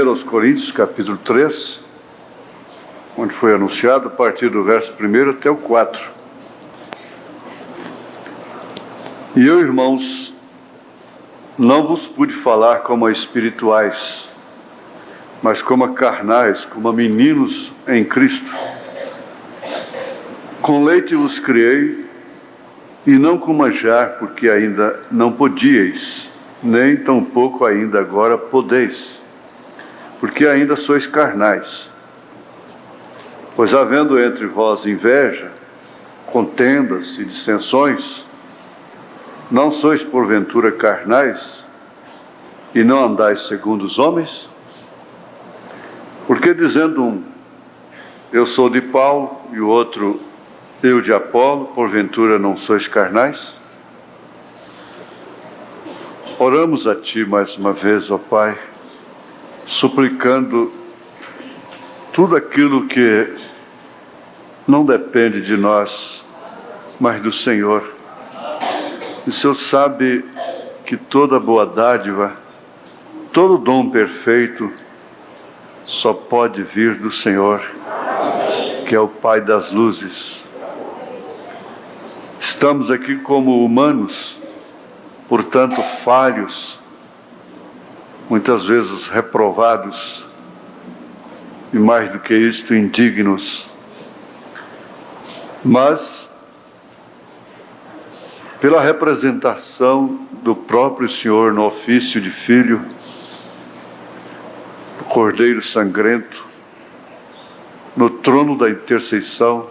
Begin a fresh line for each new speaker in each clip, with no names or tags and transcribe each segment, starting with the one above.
1 Coríntios, capítulo 3, onde foi anunciado a partir do verso 1 até o 4. E eu, irmãos, não vos pude falar como a espirituais, mas como a carnais, como a meninos em Cristo. Com leite vos criei, e não com manjar, porque ainda não podíeis, nem tampouco ainda agora podeis, porque ainda sois carnais. Pois havendo entre vós inveja, contendas e dissensões, não sois porventura carnais, e não andais segundo os homens? Porque dizendo um, eu sou de Paulo, e o outro, eu de Apolo, porventura não sois carnais? Oramos a Ti mais uma vez, ó Pai, suplicando tudo aquilo que não depende de nós, mas do Senhor. E o Senhor sabe que toda boa dádiva, todo dom perfeito, só pode vir do Senhor, que é o Pai das luzes. Estamos aqui como humanos, portanto falhos, muitas vezes reprovados, e mais do que isto, indignos. Mas, pela representação do próprio Senhor no ofício de Filho, do Cordeiro Sangrento, no trono da intercessão,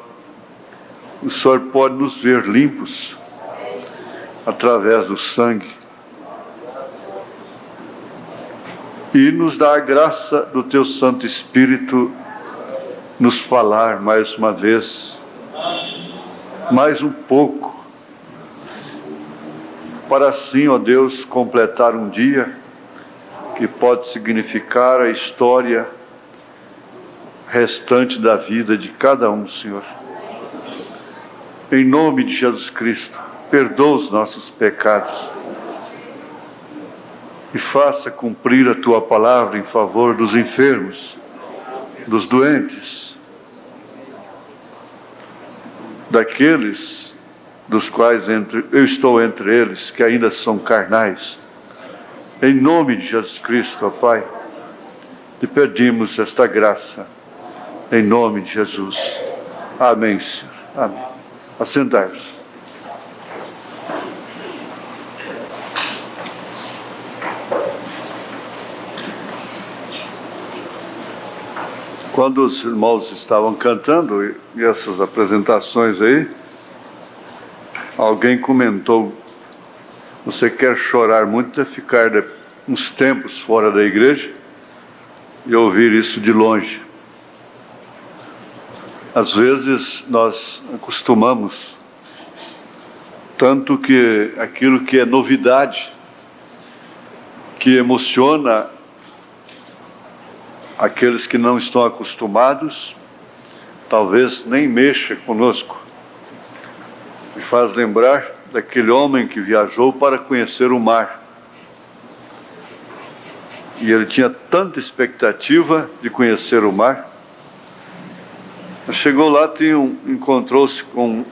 o Senhor pode nos ver limpos através do sangue e nos dá a graça do Teu Santo Espírito nos falar mais uma vez, mais um pouco, para assim, ó Deus, completar um dia que pode significar a história restante da vida de cada um, Senhor. Em nome de Jesus Cristo, perdoa os nossos pecados e faça cumprir a Tua palavra em favor dos enfermos, dos doentes, daqueles dos quais eu estou entre eles, que ainda são carnais. Em nome de Jesus Cristo, ó Pai, te pedimos esta graça, em nome de Jesus. Amém, Senhor. Amém. Assentai-vos. Quando os irmãos estavam cantando, e essas apresentações aí, alguém comentou, você quer chorar muito é ficar uns tempos fora da igreja e ouvir isso de longe. Às vezes nós acostumamos, tanto que aquilo que é novidade, que emociona aqueles que não estão acostumados, talvez nem mexa conosco. Me faz lembrar daquele homem que viajou para conhecer o mar. E ele tinha tanta expectativa de conhecer o mar. Chegou lá, encontrou-se com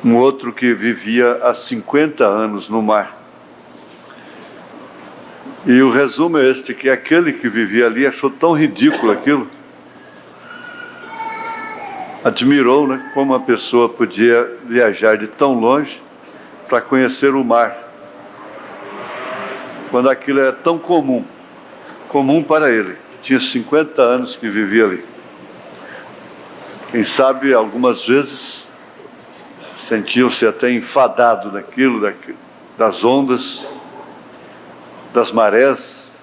um outro que vivia há 50 anos no mar. E o resumo é este, que aquele que vivia ali achou tão ridículo aquilo, admirou, né, como a pessoa podia viajar de tão longe para conhecer o mar, quando aquilo é tão comum para ele. Tinha 50 anos que vivia ali. Quem sabe, algumas vezes, sentiu-se até enfadado daquilo, das ondas, das marés,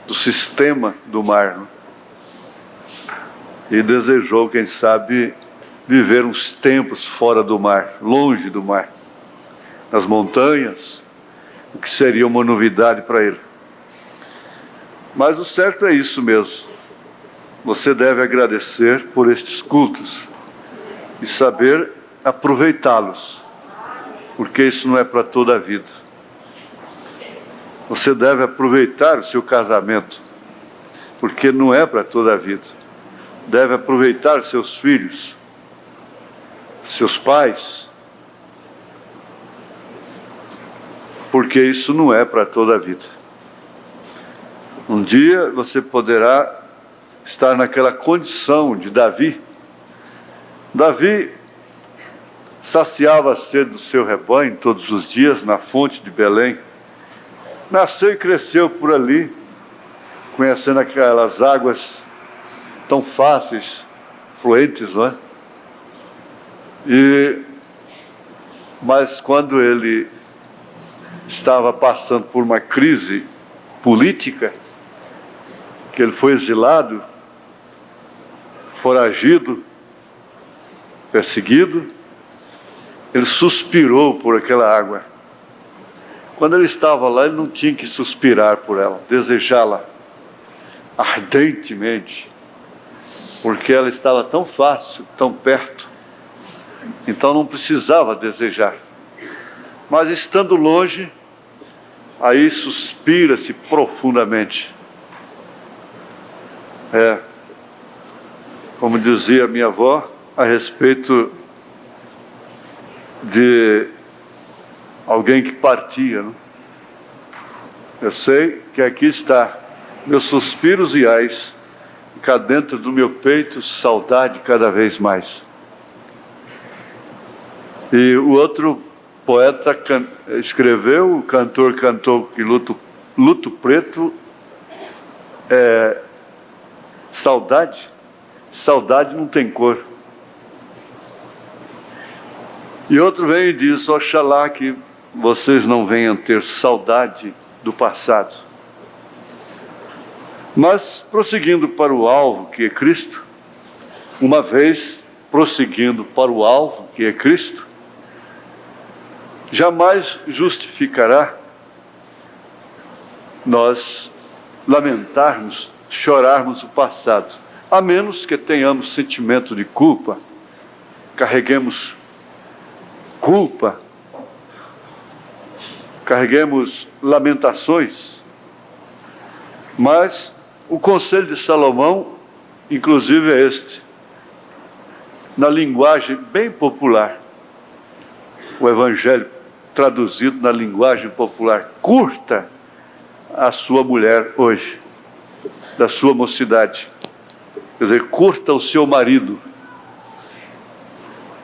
do sistema do mar, né? E desejou, quem sabe, viver uns tempos fora do mar, longe do mar, nas montanhas, o que seria uma novidade para ele. Mas o certo é isso mesmo. Você deve agradecer por estes cultos e saber aproveitá-los, porque isso não é para toda a vida. Você deve aproveitar o seu casamento, porque não é para toda a vida. Deve aproveitar seus filhos, seus pais, porque isso não é para toda a vida. Um dia você poderá estar naquela condição de Davi. Davi saciava a sede do seu rebanho todos os dias na fonte de Belém. Nasceu e cresceu por ali, conhecendo aquelas águas tão fáceis, fluentes, não é? Mas quando ele estava passando por uma crise política, que ele foi exilado, foragido, perseguido, ele suspirou por aquela água. Quando ele estava lá, ele não tinha que suspirar por ela, desejá-la ardentemente, porque ela estava tão fácil, tão perto, então não precisava desejar. Mas estando longe, aí suspira-se profundamente. Como dizia minha avó, a respeito de alguém que partia, não? Eu sei que aqui está, meus suspiros e ais, cá dentro do meu peito, saudade cada vez mais. E o outro poeta escreveu, o cantor cantou que luto preto é saudade. Saudade não tem cor. E outro vem e diz: oxalá que vocês não venham ter saudade do passado. Mas prosseguindo para o alvo, que é Cristo, uma vez prosseguindo para o alvo, que é Cristo, jamais justificará nós lamentarmos, chorarmos o passado, a menos que tenhamos sentimento de culpa, carreguemos culpa, carreguemos lamentações. Mas o conselho de Salomão, inclusive, é este, na linguagem bem popular, o Evangelho traduzido na linguagem popular: curta a sua mulher hoje, da sua mocidade. Quer dizer, curta o seu marido,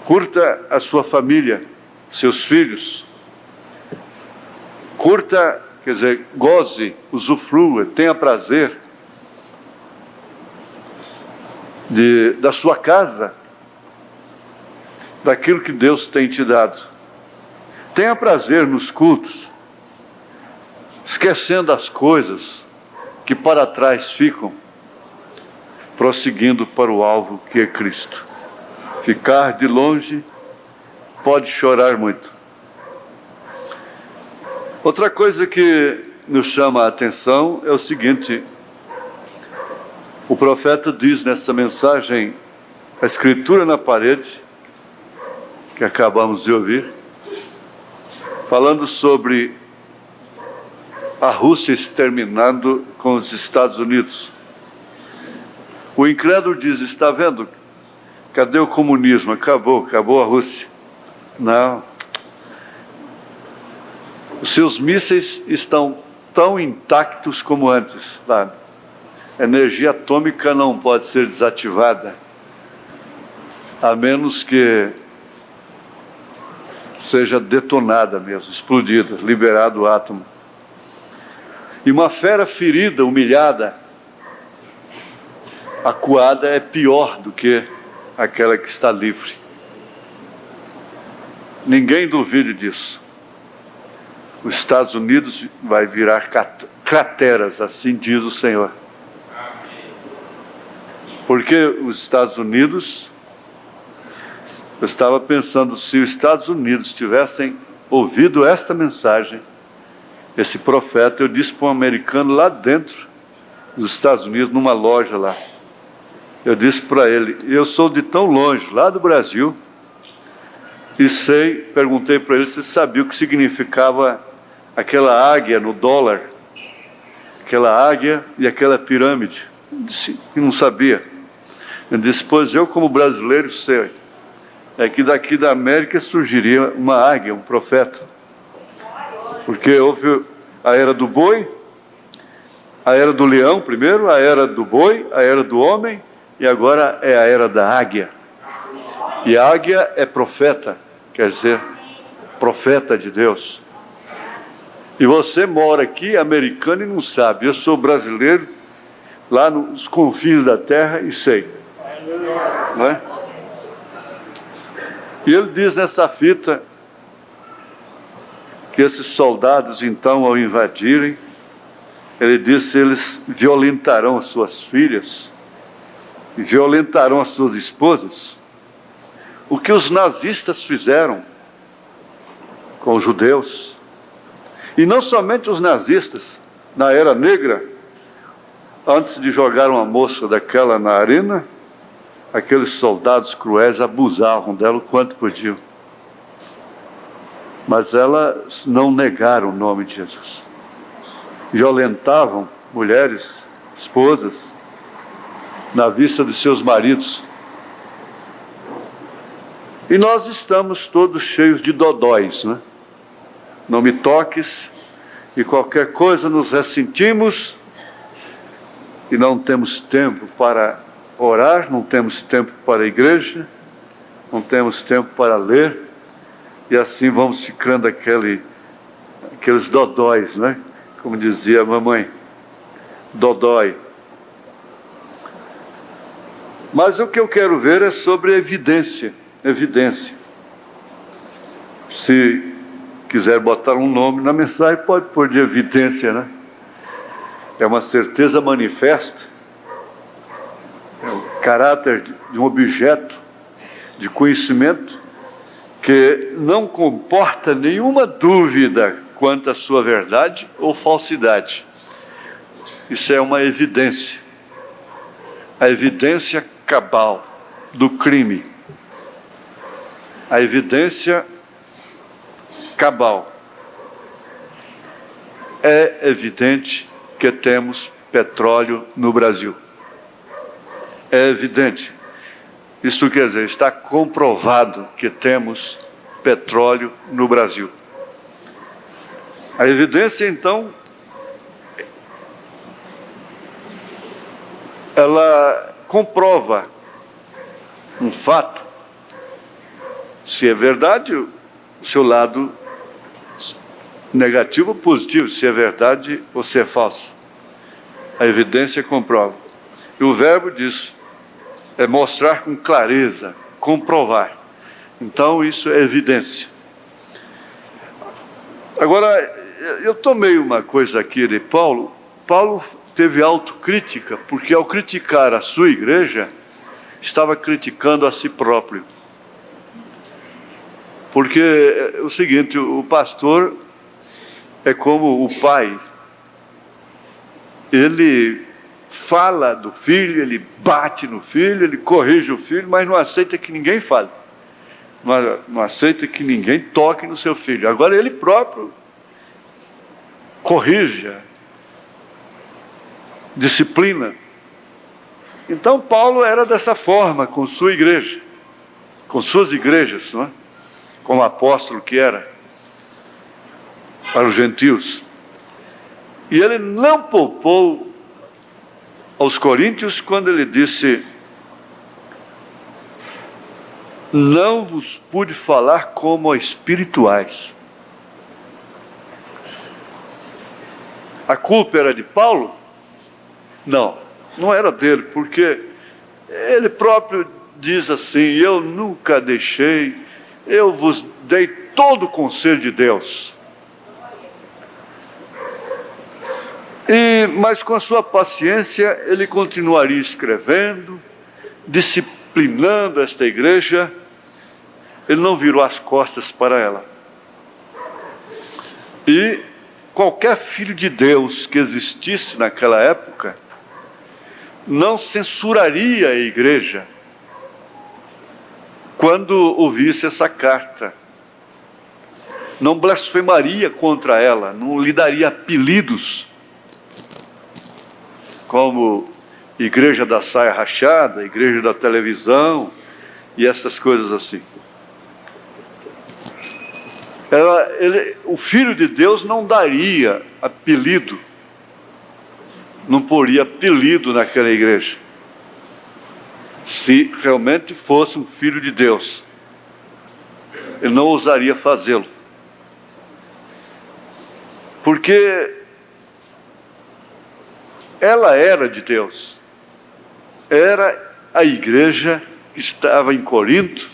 curta a sua família, seus filhos, curta, quer dizer, goze, usufrua, tenha prazer da sua casa, daquilo que Deus tem te dado. Tenha prazer nos cultos, esquecendo as coisas que para trás ficam, prosseguindo para o alvo, que é Cristo. Ficar de longe pode chorar muito. Outra coisa que nos chama a atenção é o seguinte: o profeta diz nessa mensagem, a escritura na parede, que acabamos de ouvir, falando sobre a Rússia exterminando com os Estados Unidos. O incrédulo diz: está vendo? Cadê o comunismo? Acabou a Rússia. Não. Os seus mísseis estão tão intactos como antes. Tá? A energia atômica não pode ser desativada, a menos que seja detonada mesmo, explodida, liberado o átomo. E uma fera ferida, humilhada, acuada, é pior do que aquela que está livre. Ninguém duvide disso. Os Estados Unidos vai virar crateras, assim diz o Senhor. Porque os Estados Unidos, eu estava pensando, se os Estados Unidos tivessem ouvido esta mensagem, esse profeta, eu disse para um americano lá dentro dos Estados Unidos, numa loja lá, eu disse para ele: eu sou de tão longe, lá do Brasil, e perguntei para ele se sabia o que significava aquela águia no dólar, aquela águia e aquela pirâmide. Ele disse que não sabia. Ele disse, pois eu como brasileiro sei, é que daqui da América surgiria uma águia, um profeta. Porque houve a era do boi, a era do leão primeiro, a era do boi, a era do homem, e agora é a era da águia. E a águia é profeta, quer dizer, profeta de Deus. E você mora aqui, americano, e não sabe. Eu sou brasileiro, lá nos confins da terra, e sei. Não é? E ele diz nessa fita que esses soldados, então, ao invadirem, ele disse, eles violentarão as suas filhas, e violentarão as suas esposas. O que os nazistas fizeram com os judeus, e não somente os nazistas, na era negra, antes de jogar uma moça daquela na arena, aqueles soldados cruéis abusavam dela o quanto podiam. Mas elas não negaram o nome de Jesus. Violentavam mulheres, esposas, na vista de seus maridos. E nós estamos todos cheios de dodóis, né? Não me toques, e qualquer coisa nos ressentimos, e não temos tempo para orar, não temos tempo para a igreja, não temos tempo para ler, e assim vamos ficando aqueles dodóis, né? Como dizia a mamãe, dodói. Mas o que eu quero ver é sobre evidência. Se quiser botar um nome na mensagem, pode pôr de evidência, né? É uma certeza manifesta, é o caráter de um objeto de conhecimento que não comporta nenhuma dúvida quanto à sua verdade ou falsidade. Isso é uma evidência. A evidência cabal do crime. A evidência cabal. É evidente que temos petróleo no Brasil. É evidente. Isto quer dizer, está comprovado que temos petróleo no Brasil. A evidência, então, ela comprova um fato. Se é verdade, o seu lado negativo ou positivo, se é verdade ou se é falso. A evidência comprova. E o verbo diz, é mostrar com clareza, comprovar. Então isso é evidência. Agora, eu tomei uma coisa aqui de Paulo. Paulo teve autocrítica, porque ao criticar a sua igreja, estava criticando a si próprio. Porque é o seguinte, o pastor é como o pai. Ele fala do filho, ele bate no filho, ele corrige o filho, mas não aceita que ninguém fale. Não aceita que ninguém toque no seu filho. Agora ele próprio corrige, disciplina. Então Paulo era dessa forma com sua igreja, com suas igrejas, não é? Como apóstolo que era para os gentios. E ele não poupou aos coríntios quando ele disse, não vos pude falar como a espirituais. A culpa era de Paulo? Não, não era dele, porque ele próprio diz assim, eu nunca deixei, eu vos dei todo o conselho de Deus. Mas com a sua paciência, ele continuaria escrevendo, disciplinando esta igreja. Ele não virou as costas para ela. E qualquer filho de Deus que existisse naquela época, não censuraria a igreja quando ouvisse essa carta. Não blasfemaria contra ela, não lhe daria apelidos. como igreja da saia rachada, igreja da televisão e essas coisas assim. O Filho de Deus não daria apelido, não poria apelido naquela igreja, se realmente fosse um Filho de Deus. Ele não ousaria fazê-lo, porque ela era de Deus, era a igreja que estava em Corinto,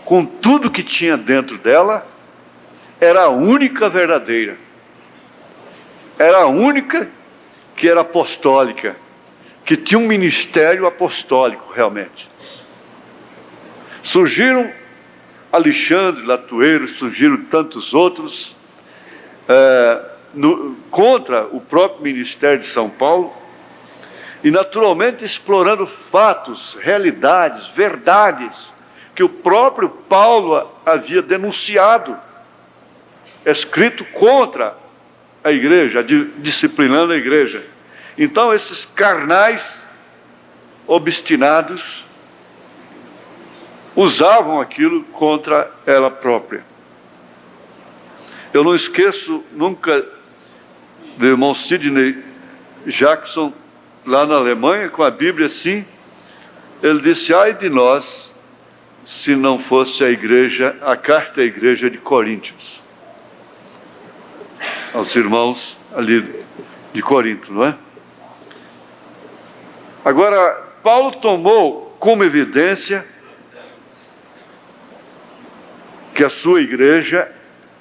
com tudo que tinha dentro dela, era a única verdadeira, era a única que era apostólica, que tinha um ministério apostólico realmente. Surgiram Alexandre, Latueiro, surgiram tantos outros contra o próprio ministério de São Paulo, e naturalmente explorando fatos, realidades, verdades, que o próprio Paulo havia denunciado, escrito contra a igreja, disciplinando a igreja. Então esses carnais obstinados usavam aquilo contra ela própria. Eu não esqueço nunca do irmão Sidney Jackson, lá na Alemanha, com a Bíblia assim. Ele disse: ai de nós, se não fosse a carta à igreja de Coríntios, aos irmãos ali de Corinto, não é? Agora, Paulo tomou como evidência que a sua igreja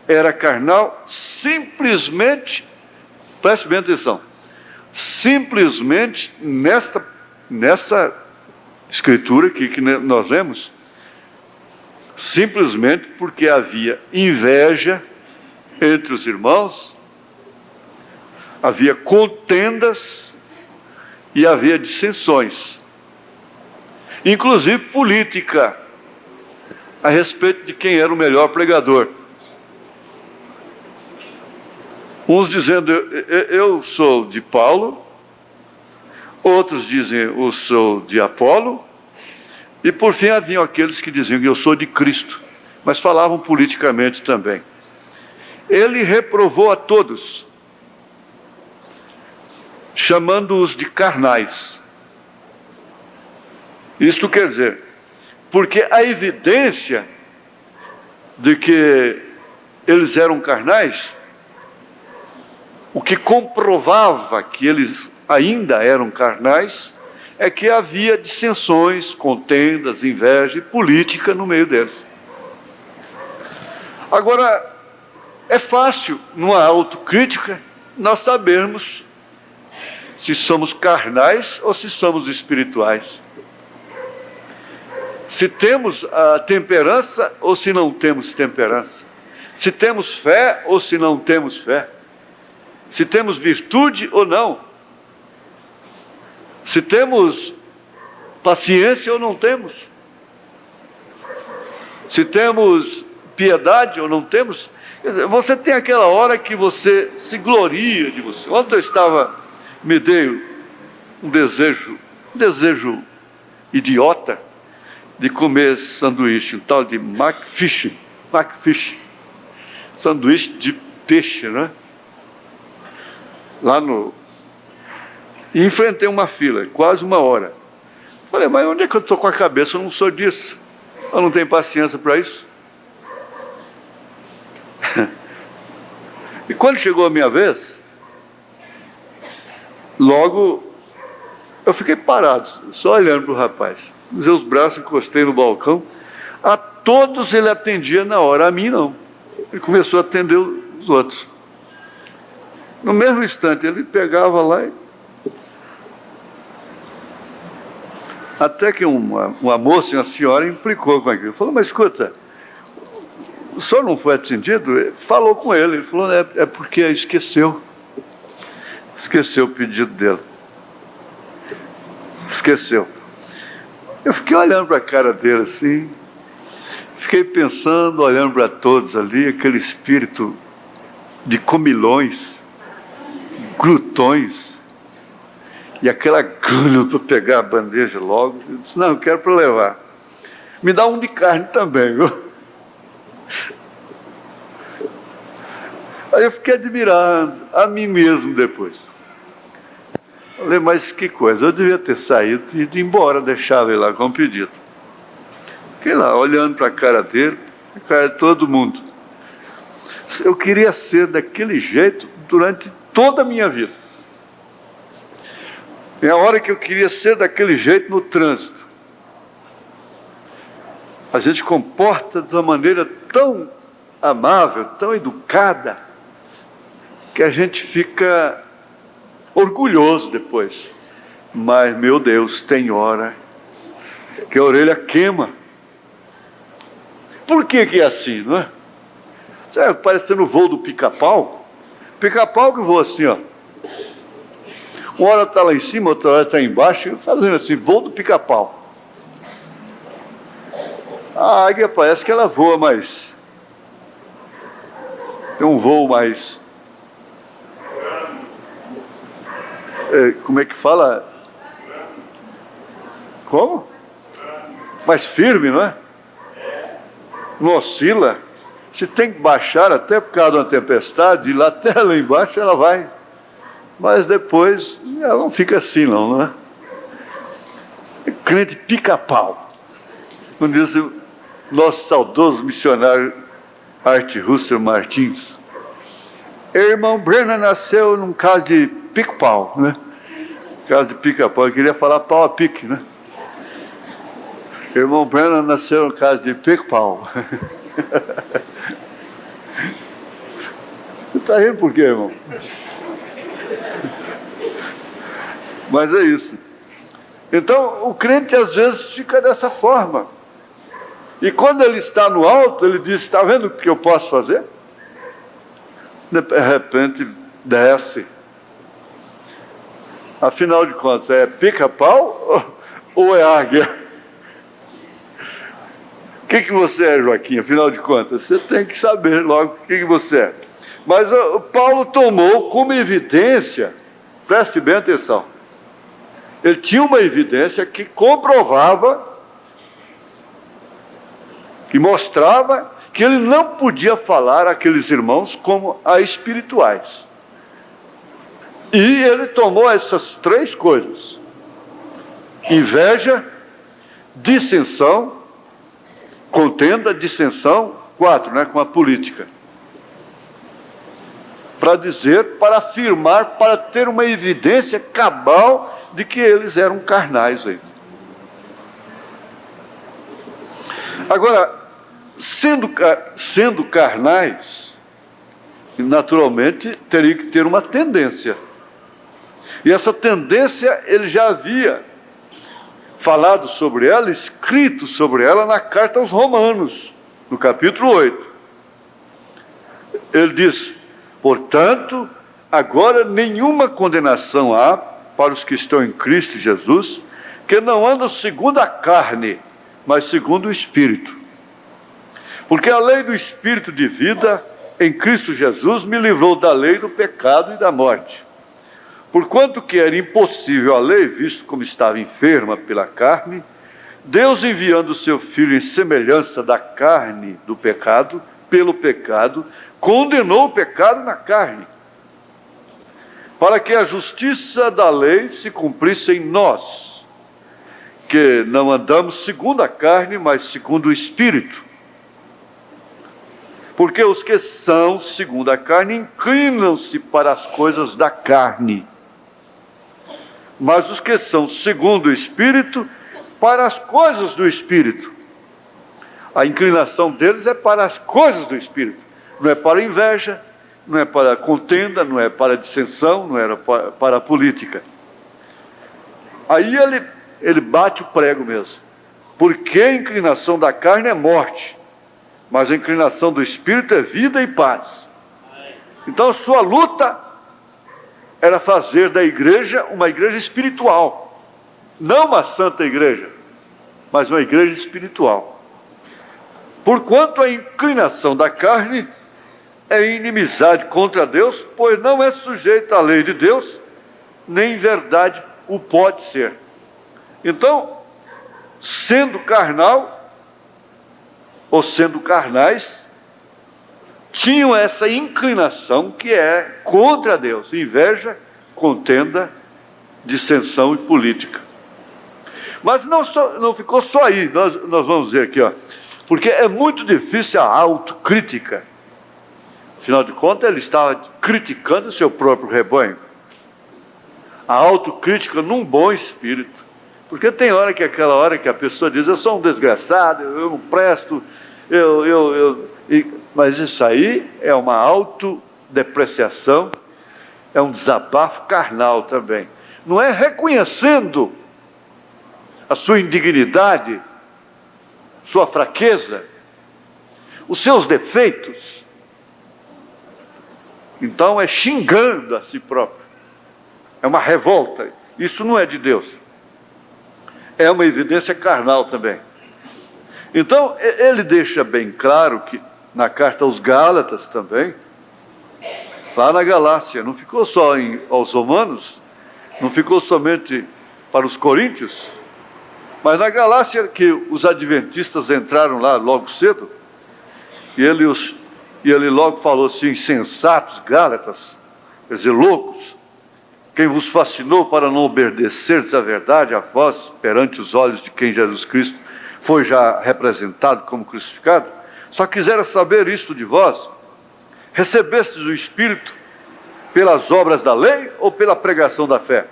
era carnal, simplesmente, preste bem atenção, simplesmente nessa escritura aqui que nós lemos, simplesmente porque havia inveja entre os irmãos, havia contendas e havia dissensões, inclusive política, a respeito de quem era o melhor pregador. Uns dizendo: eu sou de Paulo, outros dizem: eu sou de Apolo, e por fim haviam aqueles que diziam que eu sou de Cristo, mas falavam politicamente também. Ele reprovou a todos, chamando-os de carnais. Isto quer dizer, porque a evidência de que eles eram carnais, o que comprovava que eles ainda eram carnais, é que havia dissensões, contendas, inveja e política no meio deles. Agora, é fácil, numa autocrítica, nós sabermos se somos carnais ou se somos espirituais. Se temos a temperança ou se não temos temperança. Se temos fé ou se não temos fé. Se temos virtude ou não. Se temos paciência ou não temos. Se temos piedade ou não temos. Você tem aquela hora que você se gloria de você. Ontem me dei um desejo idiota de comer sanduíche, um tal de McFish, sanduíche de peixe, né? E enfrentei uma fila, quase uma hora. Falei: mas onde é que eu estou com a cabeça? Eu não sou disso. Eu não tenho paciência para isso. E quando chegou a minha vez, logo eu fiquei parado, só olhando para o rapaz. Usei os braços, encostei no balcão. A todos ele atendia na hora, a mim não. Ele começou a atender os outros. No mesmo instante, ele pegava lá e... Até que uma moça e uma senhora implicou com aquilo. Falou: mas escuta, o senhor não foi atendido? Falou com ele. Ele falou: é porque esqueceu o pedido dele. Esqueceu. Eu fiquei olhando para a cara dele assim, fiquei pensando, olhando para todos ali, aquele espírito de comilões, glutões, E aquela gana para pegar a bandeja logo. Eu disse, não, eu quero para levar. Me dá um de carne também, viu? Aí eu fiquei admirando a mim mesmo depois. Falei, mas que coisa, eu devia ter saído e ido embora, deixava ele lá com o pedido. Fiquei lá, olhando para a cara dele, a cara de todo mundo. Eu queria ser daquele jeito durante toda a minha vida. É a hora que eu queria ser daquele jeito no trânsito. A gente comporta de uma maneira tão amável, tão educada, que a gente fica orgulhoso depois. Mas, meu Deus, tem hora que a orelha queima. Por que é assim, não é? Sabe, parecendo o voo do pica-pau. Pica-pau que voa assim, ó. Uma hora está lá em cima, outra hora está embaixo, fazendo assim, voo do pica-pau. A águia parece que ela voa mais. Tem um voo mais... como é que fala? Como? Mais firme, não é? Não oscila. Se tem que baixar até por causa de uma tempestade, ir lá até lá embaixo ela vai. Mas depois ela não fica assim não é? Crente pica-pau. Como diz o nosso saudoso missionário Art Russell Martins. Irmão Brennan nasceu num caso de pica-pau, né? Caso de pica-pau, eu queria falar pau a pique, né? Irmão Brennan nasceu no caso de pica-pau. Você está rindo por quê, irmão? Mas é isso. Então, o crente às vezes fica dessa forma. E quando ele está no alto, ele diz, está vendo o que eu posso fazer? De repente, desce. Afinal de contas, é pica-pau ou é águia? O que você é, Joaquim? Afinal de contas, você tem que saber logo o que você é. Mas Paulo tomou como evidência, preste bem atenção, ele tinha uma evidência que comprovava, que mostrava que ele não podia falar àqueles irmãos como a espirituais. E ele tomou essas três coisas: inveja, dissensão, contenda, dissensão, 4, né, com a política. Para dizer, para afirmar, para ter uma evidência cabal de que eles eram carnais ainda. Agora, sendo carnais, naturalmente teria que ter uma tendência. E essa tendência ele já havia falado sobre ela, escrito sobre ela na carta aos Romanos, no capítulo 8. Ele diz, portanto, agora nenhuma condenação há para os que estão em Cristo Jesus, que não andam segundo a carne, mas segundo o Espírito. Porque a lei do Espírito de vida em Cristo Jesus me livrou da lei do pecado e da morte. Porquanto que era impossível a lei, visto como estava enferma pela carne, Deus enviando o seu Filho em semelhança da carne do pecado, pelo pecado, condenou o pecado na carne, para que a justiça da lei se cumprisse em nós, que não andamos segundo a carne, mas segundo o Espírito. Porque os que são segundo a carne inclinam-se para as coisas da carne, mas os que são segundo o Espírito, para as coisas do Espírito. A inclinação deles é para as coisas do Espírito, não é para a inveja, não é para a contenda, não é para a dissensão, não era para a política. Aí ele bate o prego mesmo. Porque a inclinação da carne é morte, mas a inclinação do Espírito é vida e paz. Então a sua luta era fazer da igreja uma igreja espiritual, não uma santa igreja, mas uma igreja espiritual. Porquanto a inclinação da carne é inimizade contra Deus, pois não é sujeita à lei de Deus, nem em verdade o pode ser. Então, sendo carnal, ou sendo carnais, tinham essa inclinação que é contra Deus: inveja, contenda, dissensão e política. Mas não ficou só aí. Nós vamos ver aqui, porque é muito difícil a autocrítica. Afinal de contas, ele estava criticando o seu próprio rebanho. A autocrítica num bom espírito. Porque tem aquela hora que a pessoa diz: eu sou um desgraçado, eu não presto, mas isso aí é uma autodepreciação, é um desabafo carnal também. Não é reconhecendo a sua indignidade, sua fraqueza, os seus defeitos. Então é xingando a si próprio. É uma revolta. Isso não é de Deus. É uma evidência carnal também. Então ele deixa bem claro que na carta aos Gálatas também, lá na Galácia, não ficou só aos Romanos, não ficou somente para os Coríntios, mas na Galácia, que os adventistas entraram lá logo cedo, e ele logo falou assim: insensatos Gálatas, quer dizer, loucos, quem vos fascinou para não obedecerdes à verdade, a vós, perante os olhos de quem Jesus Cristo foi já representado como crucificado, só quisera saber isto de vós: recebestes o Espírito pelas obras da lei ou pela pregação da fé?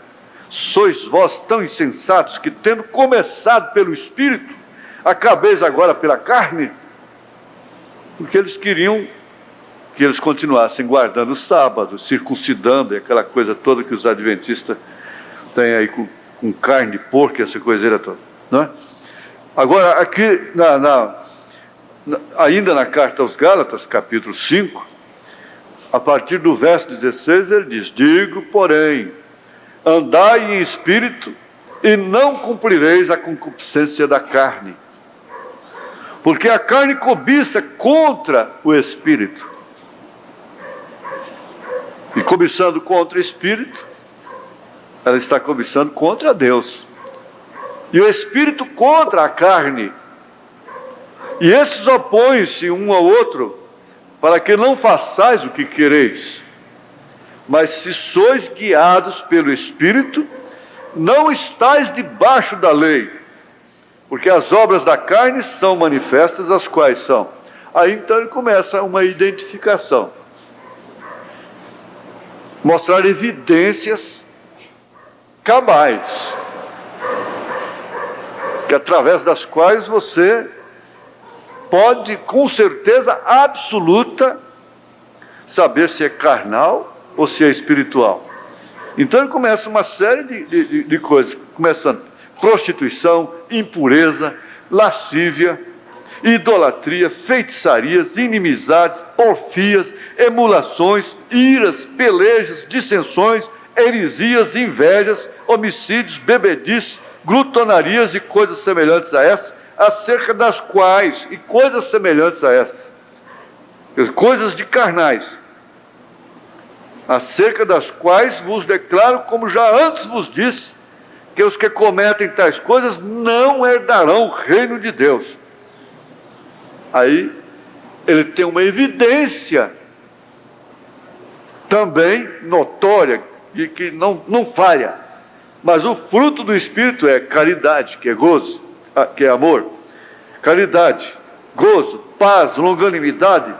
Sois vós tão insensatos que, tendo começado pelo Espírito, acabeis agora pela carne? Porque eles queriam que eles continuassem guardando o sábado, circuncidando, e aquela coisa toda que os adventistas têm aí com carne de porco, essa coiseira toda, não é? Agora, aqui, ainda na carta aos Gálatas, capítulo 5, a partir do verso 16, ele diz: digo, porém, andai em espírito e não cumprireis a concupiscência da carne, porque a carne cobiça contra o espírito, e cobiçando contra o espírito, ela está cobiçando contra Deus, e o espírito contra a carne, e esses opõem-se um ao outro, para que não façais o que quereis. Mas se sois guiados pelo Espírito, não estáis debaixo da lei, porque as obras da carne são manifestas, as quais são. Aí então ele começa uma identificação, mostrar evidências cabais, que através das quais você pode, com certeza absoluta, saber se é carnal ou se é espiritual. Então ele começa uma série de coisas, começando prostituição, impureza, lascívia, idolatria, feitiçarias, inimizades, porfias, emulações, iras, pelejas, dissensões, heresias, invejas, homicídios, bebedices, glutonarias e coisas semelhantes a essas, acerca das quais, e coisas semelhantes a essas, coisas de carnais, acerca das quais vos declaro, como já antes vos disse, que os que cometem tais coisas não herdarão o reino de Deus. Aí ele tem uma evidência também notória e que não falha, mas o fruto do Espírito é caridade, que é gozo, que é amor, caridade, gozo, paz, longanimidade,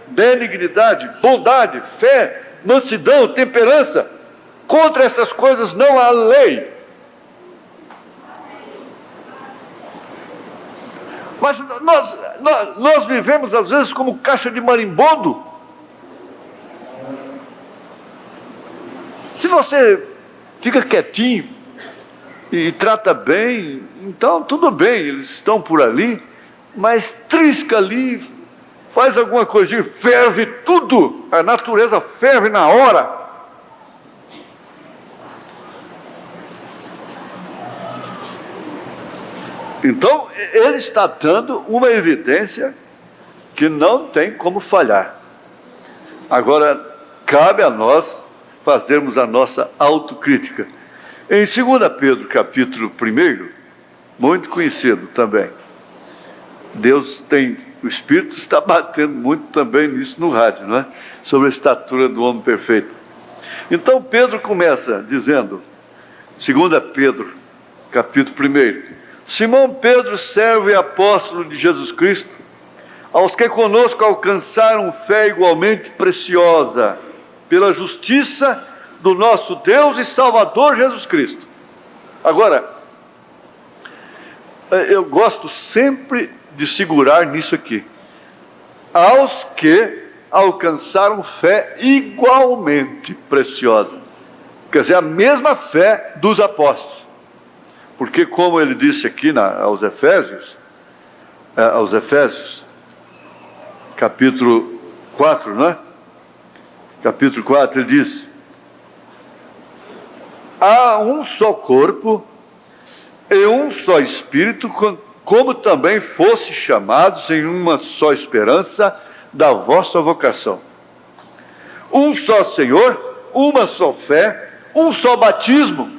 benignidade, bondade, fé, mansidão, temperança. Contra essas coisas não há lei. Mas nós vivemos às vezes como caixa de marimbondo. Se você fica quietinho e trata bem, então tudo bem, eles estão por ali, mas trisca ali, faz alguma coisinha, ferve tudo, a natureza ferve na hora. Então ele está dando uma evidência que não tem como falhar. Agora cabe a nós fazermos a nossa autocrítica. Em 2 Pedro, capítulo 1, muito conhecido também, o Espírito está batendo muito também nisso no rádio, não é? Sobre a estatura do homem perfeito. Então Pedro começa dizendo, 2 Pedro, capítulo 1, Simão Pedro, servo e apóstolo de Jesus Cristo, aos que conosco alcançaram fé igualmente preciosa, pela justiça do nosso Deus e Salvador Jesus Cristo. Agora, eu gosto sempre de segurar nisso aqui. Aos que alcançaram fé igualmente preciosa. Quer dizer, a mesma fé dos apóstolos. Porque como ele disse aqui aos Efésios, capítulo 4, não é? Capítulo 4, ele diz: há um só corpo e um só Espírito, como também fosse chamados em uma só esperança da vossa vocação. Um só Senhor, uma só fé, um só batismo.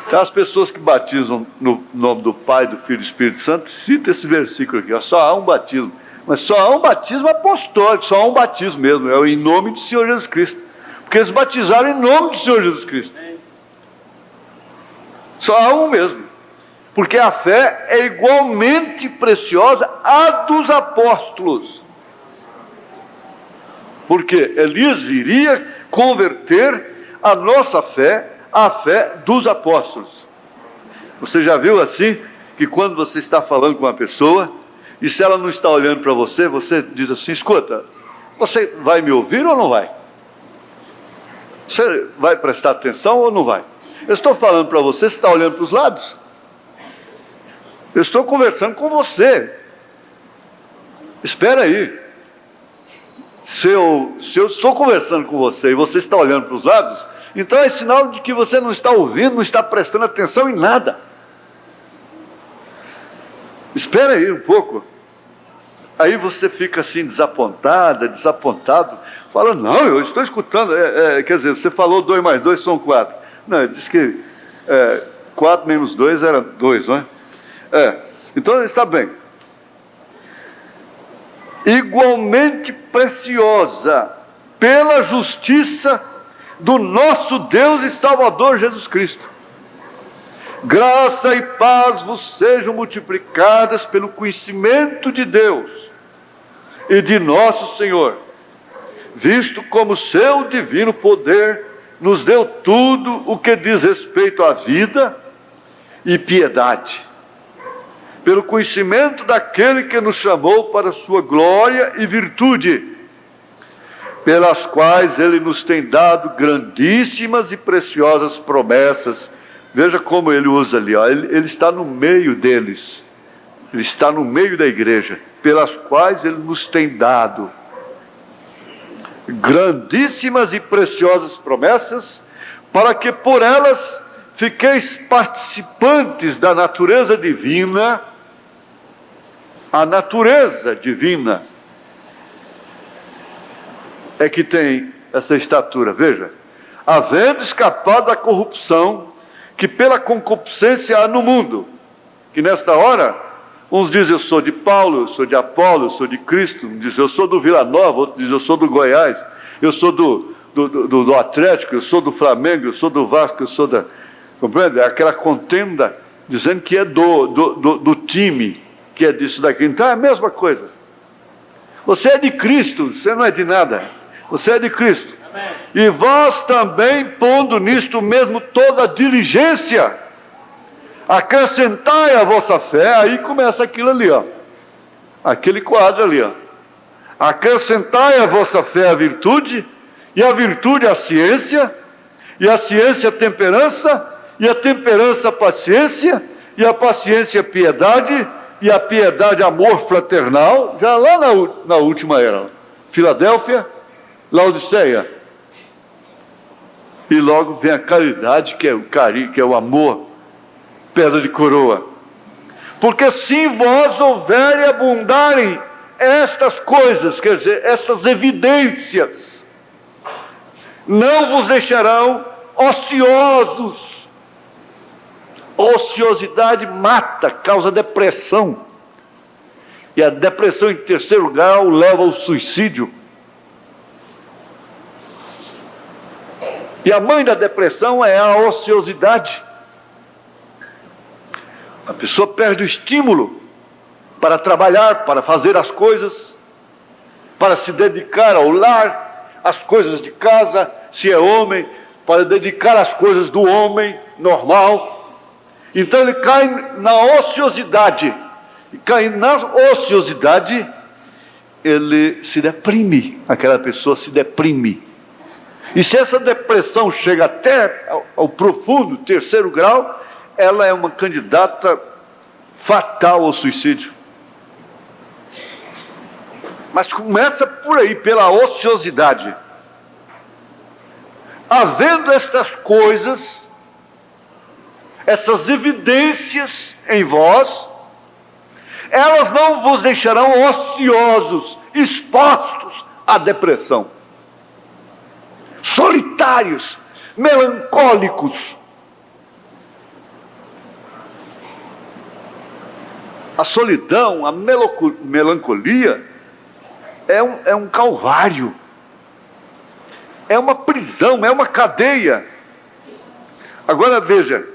Então, as pessoas que batizam no nome do Pai, do Filho e do Espírito Santo, cita esse versículo aqui, ó, só há um batismo. Mas só há um batismo apostólico, só há um batismo mesmo, é em nome do Senhor Jesus Cristo. Porque eles batizaram em nome do Senhor Jesus Cristo. Só há um mesmo. Porque a fé é igualmente preciosa à dos apóstolos. Porque Elias viria converter a nossa fé à fé dos apóstolos. Você já viu assim, que quando você está falando com uma pessoa, e se ela não está olhando para você, você diz assim, escuta, você vai me ouvir ou não vai? Você vai prestar atenção ou não vai? Eu estou falando para você, você está olhando para os lados? Eu estou conversando com você. Espera aí. Se eu estou conversando com você e você está olhando para os lados, então é sinal de que você não está ouvindo, não está prestando atenção em nada. Espera aí um pouco. Aí você fica assim desapontado, falando, não, eu estou escutando. Quer dizer, você falou 2 mais 2 são 4. Não, ele disse que 4 menos 2 era 2, não é? Então está bem. Igualmente preciosa pela justiça do nosso Deus e Salvador Jesus Cristo. Graça e paz vos sejam multiplicadas pelo conhecimento de Deus e de nosso Senhor, visto como seu divino poder nos deu tudo o que diz respeito à vida e piedade, pelo conhecimento daquele que nos chamou para sua glória e virtude, pelas quais ele nos tem dado grandíssimas e preciosas promessas. Veja como ele usa ali, ó. Ele está no meio deles, ele está no meio da igreja, pelas quais ele nos tem dado grandíssimas e preciosas promessas, para que por elas fiqueis participantes da natureza divina. A natureza divina é que tem essa estatura, veja, havendo escapado da corrupção que pela concupiscência há no mundo, que nesta hora, uns dizem eu sou de Paulo, eu sou de Apolo, eu sou de Cristo, um diz eu sou do Vila Nova, outro diz eu sou do Goiás, eu sou do Atlético, eu sou do Flamengo, eu sou do Vasco, eu sou da... Compreende? É aquela contenda dizendo que é do time, que é disso daqui. Então é a mesma coisa. Você é de Cristo, você não é de nada. Você é de Cristo. Amém. E vós também, pondo nisto mesmo toda a diligência, acrescentai a vossa fé. Aí começa aquilo ali, ó. Aquele quadro ali, ó. Acrescentai a vossa fé a virtude, e a virtude a ciência, e a ciência a temperança, e a temperança a paciência, e a paciência a piedade, e a piedade amor fraternal, já lá na última era, Filadélfia, Laodiceia. E logo vem a caridade, que é o carinho, que é o amor, pedra de coroa. Porque se em vós houverem e abundarem estas coisas, quer dizer, essas evidências, não vos deixarão ociosos. Ociosidade mata, causa depressão. E a depressão, em terceiro grau, leva ao suicídio. E a mãe da depressão é a ociosidade. A pessoa perde o estímulo para trabalhar, para fazer as coisas, para se dedicar ao lar, às coisas de casa, se é homem, para dedicar às coisas do homem normal. Então ele cai na ociosidade. E cai na ociosidade, ele se deprime. Aquela pessoa se deprime. E se essa depressão chega até ao profundo terceiro grau, ela é uma candidata fatal ao suicídio. Mas começa por aí, pela ociosidade. Havendo estas coisas, essas evidências em vós, elas não vos deixarão ociosos, expostos à depressão, solitários, melancólicos. A solidão, a melancolia é um calvário, é uma prisão, é uma cadeia. Agora veja,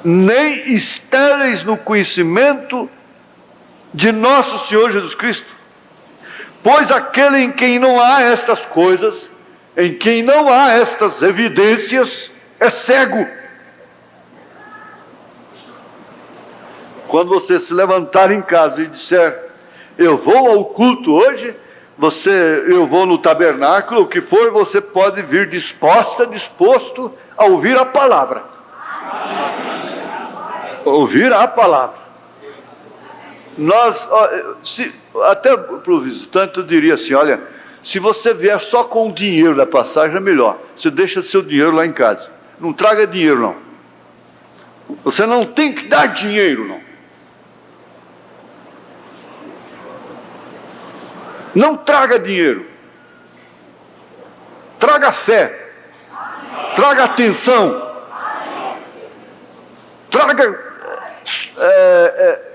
nem estáreis no conhecimento de nosso Senhor Jesus Cristo, pois aquele em quem não há estas coisas, em quem não há estas evidências, é cego. Quando você se levantar em casa e disser, eu vou ao culto hoje, eu vou no tabernáculo, o que for, você pode vir disposto a ouvir a palavra. Ouvir a palavra. Até para o visitante eu diria assim, olha, se você vier só com o dinheiro da passagem é melhor. Você deixa seu dinheiro lá em casa. Não traga dinheiro, não. Você não tem que dar dinheiro, não. Não traga dinheiro. Traga fé. Traga atenção. Traga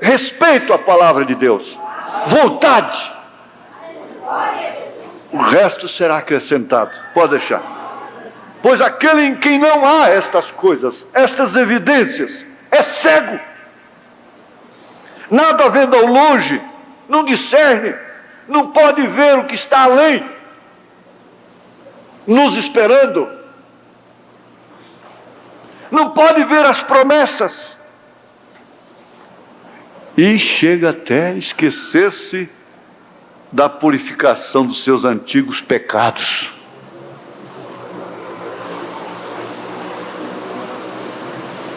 respeito à palavra de Deus. Vontade. O resto será acrescentado. Pode deixar. Pois aquele em quem não há estas coisas, estas evidências, é cego. Nada vendo ao longe, não discerne, não pode ver o que está além, nos esperando. Não pode ver as promessas. E chega até esquecer-se da purificação dos seus antigos pecados.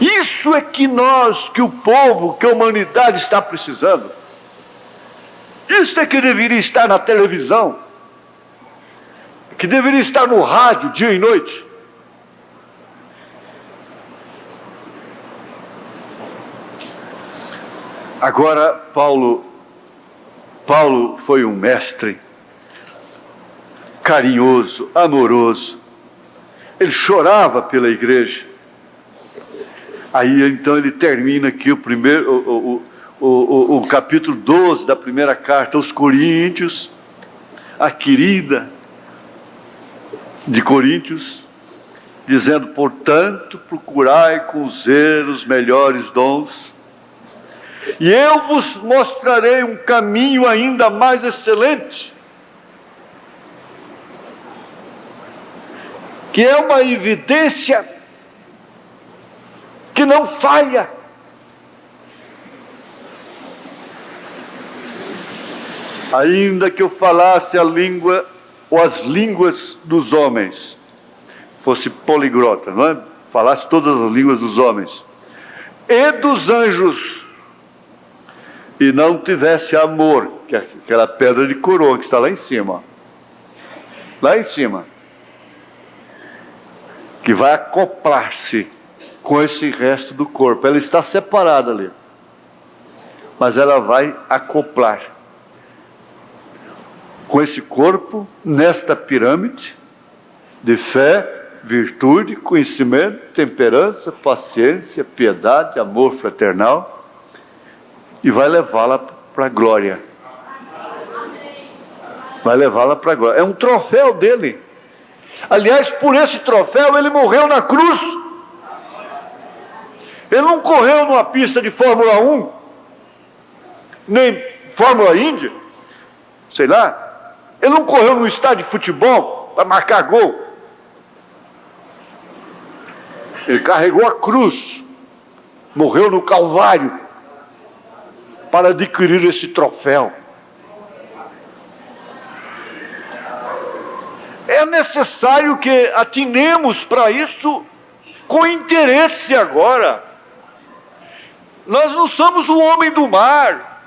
Isso é que o povo, que a humanidade está precisando. Isso é que deveria estar na televisão, que deveria estar no rádio dia e noite. Agora, Paulo foi um mestre carinhoso, amoroso. Ele chorava pela igreja. Aí então ele termina aqui o capítulo 12 da primeira carta aos Coríntios, a querida de Coríntios, dizendo, portanto, procurai com zelo os melhores dons, e eu vos mostrarei um caminho ainda mais excelente, que é uma evidência que não falha. Ainda que eu falasse a língua ou as línguas dos homens, fosse poliglota, não é? Falasse todas as línguas dos homens e dos anjos, e não tivesse amor, que é aquela pedra de coroa que está lá em cima, lá em cima, que vai acoplar-se com esse resto do corpo. Ela está separada ali, mas ela vai acoplar com esse corpo nesta pirâmide, de fé, virtude, conhecimento, temperança, paciência, piedade, amor fraternal, e vai levá-la para a glória. Vai levá-la para a glória. É um troféu dele. Aliás, por esse troféu ele morreu na cruz. Ele não correu numa pista de Fórmula 1, nem Fórmula Índia, sei lá. Ele não correu num estádio de futebol para marcar gol. Ele carregou a cruz, morreu no Calvário, para adquirir esse troféu. É necessário que atinemos para isso com interesse agora. Nós não somos o homem do mar.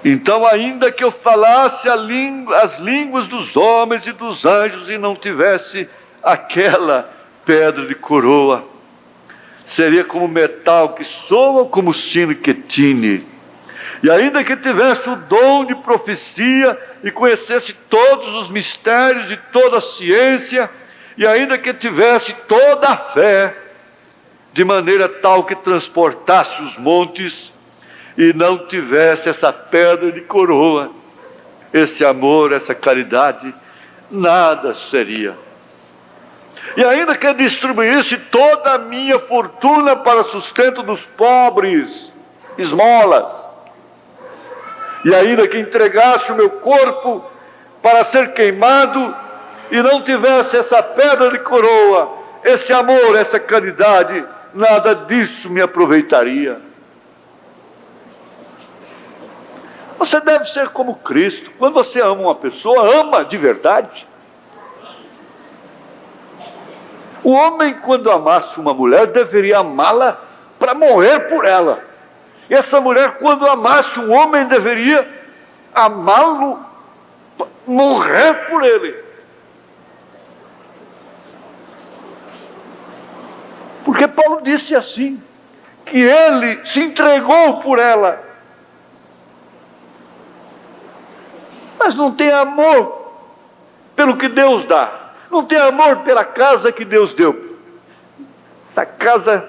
Então, ainda que eu falasse as línguas dos homens e dos anjos e não tivesse aquela pedra de coroa, seria como metal que soa, como sino que tine. E ainda que tivesse o dom de profecia e conhecesse todos os mistérios e toda a ciência, e ainda que tivesse toda a fé, de maneira tal que transportasse os montes, e não tivesse essa pedra de coroa, esse amor, essa caridade, nada seria. E ainda que distribuísse toda a minha fortuna para sustento dos pobres, esmolas, e ainda que entregasse o meu corpo para ser queimado, e não tivesse essa pedra de coroa, esse amor, essa caridade, nada disso me aproveitaria. Você deve ser como Cristo. Quando você ama uma pessoa, ama de verdade. O homem, quando amasse uma mulher, deveria amá-la para morrer por ela. E essa mulher, quando amasse um homem, deveria amá-lo para morrer por ele. Porque Paulo disse assim, que ele se entregou por ela. Mas não tem amor pelo que Deus dá. Não tem amor pela casa que Deus deu. Essa casa,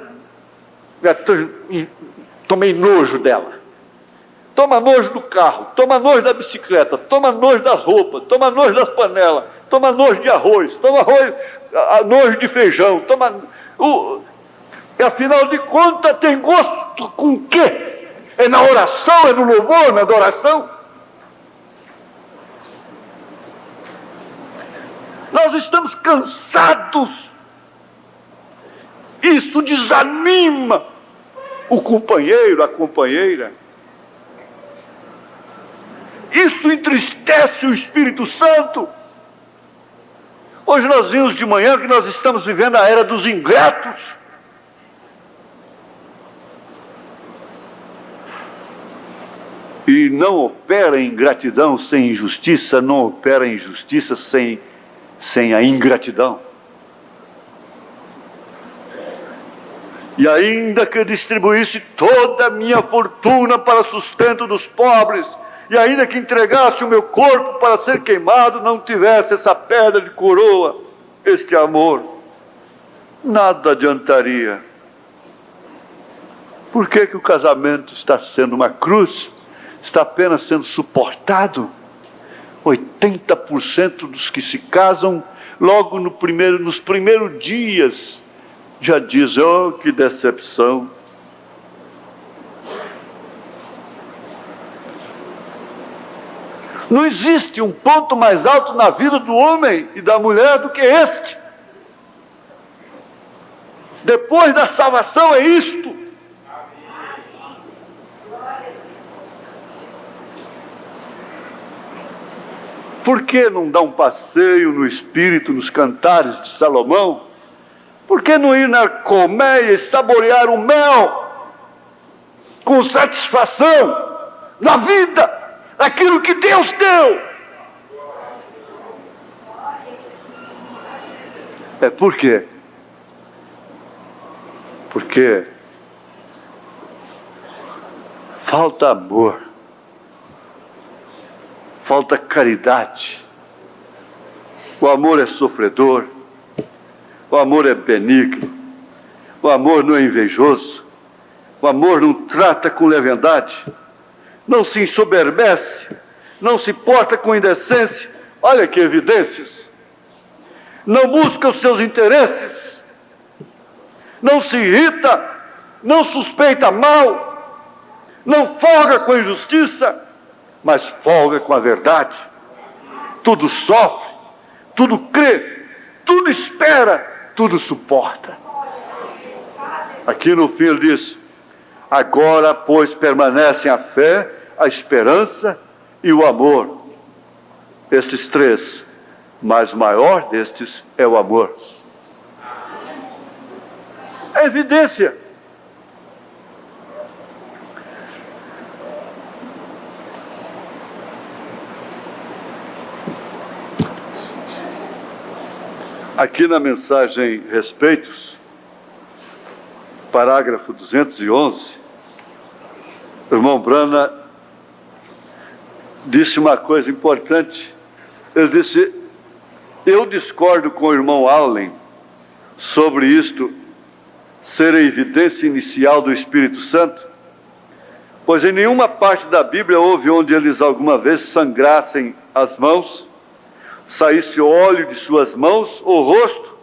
tomei nojo dela. Toma nojo do carro, toma nojo da bicicleta, toma nojo das roupas, toma nojo das panelas, toma nojo de arroz, toma nojo de feijão, e afinal de contas tem gosto com o quê? É na oração, é no louvor, na adoração? Nós estamos cansados. Isso desanima o companheiro, a companheira. Isso entristece o Espírito Santo. Hoje nós vimos de manhã que nós estamos vivendo a era dos ingratos. E não opera ingratidão sem injustiça, não opera injustiça sem a ingratidão. E ainda que eu distribuísse toda a minha fortuna para sustento dos pobres, e ainda que entregasse o meu corpo para ser queimado, não tivesse essa pedra de coroa, este amor, nada adiantaria. Por que o casamento está sendo uma cruz? Está apenas sendo suportado? 80% dos que se casam, logo nos primeiros dias, já dizem, oh, que decepção. Não existe um ponto mais alto na vida do homem e da mulher do que este. Depois da salvação é isto. Por que não dar um passeio no espírito, nos cantares de Salomão? Por que não ir na colmeia e saborear o mel com satisfação na vida, aquilo que Deus deu? Por quê? Porque falta amor. falta caridade. O amor é sofredor, o amor é benigno, o amor não é invejoso, o amor não trata com leviandade, não se ensoberbece, não se porta com indecência. Olha que evidências! Não busca os seus interesses, não se irrita, não suspeita mal, não folga com a injustiça, mas folga com a verdade. Tudo sofre, tudo crê, tudo espera, tudo suporta. Aqui no fim ele diz: agora, pois, permanecem a fé, a esperança e o amor. Estes três, mas o maior destes é o amor. É evidência. Aqui na mensagem Respeitos, parágrafo 211, o irmão Brana disse uma coisa importante. Ele disse: eu discordo com o irmão Allen sobre isto ser a evidência inicial do Espírito Santo, pois em nenhuma parte da Bíblia houve onde eles alguma vez sangrassem as mãos, saísse óleo de suas mãos ou rosto,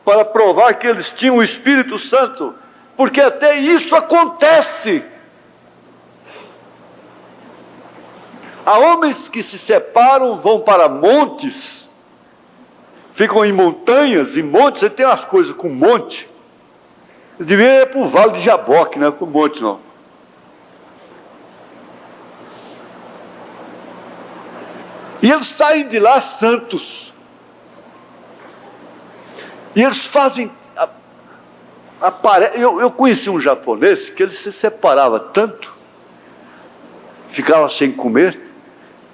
para provar que eles tinham o Espírito Santo, porque até isso acontece. Há homens que se separam, vão para montes, ficam em montanhas, em montes. Você tem umas coisas com monte, eu devia ir para o Vale de Jaboque, não é com monte não. E eles saem de lá santos. E eles fazem... Eu conheci um japonês que ele se separava tanto, ficava sem comer,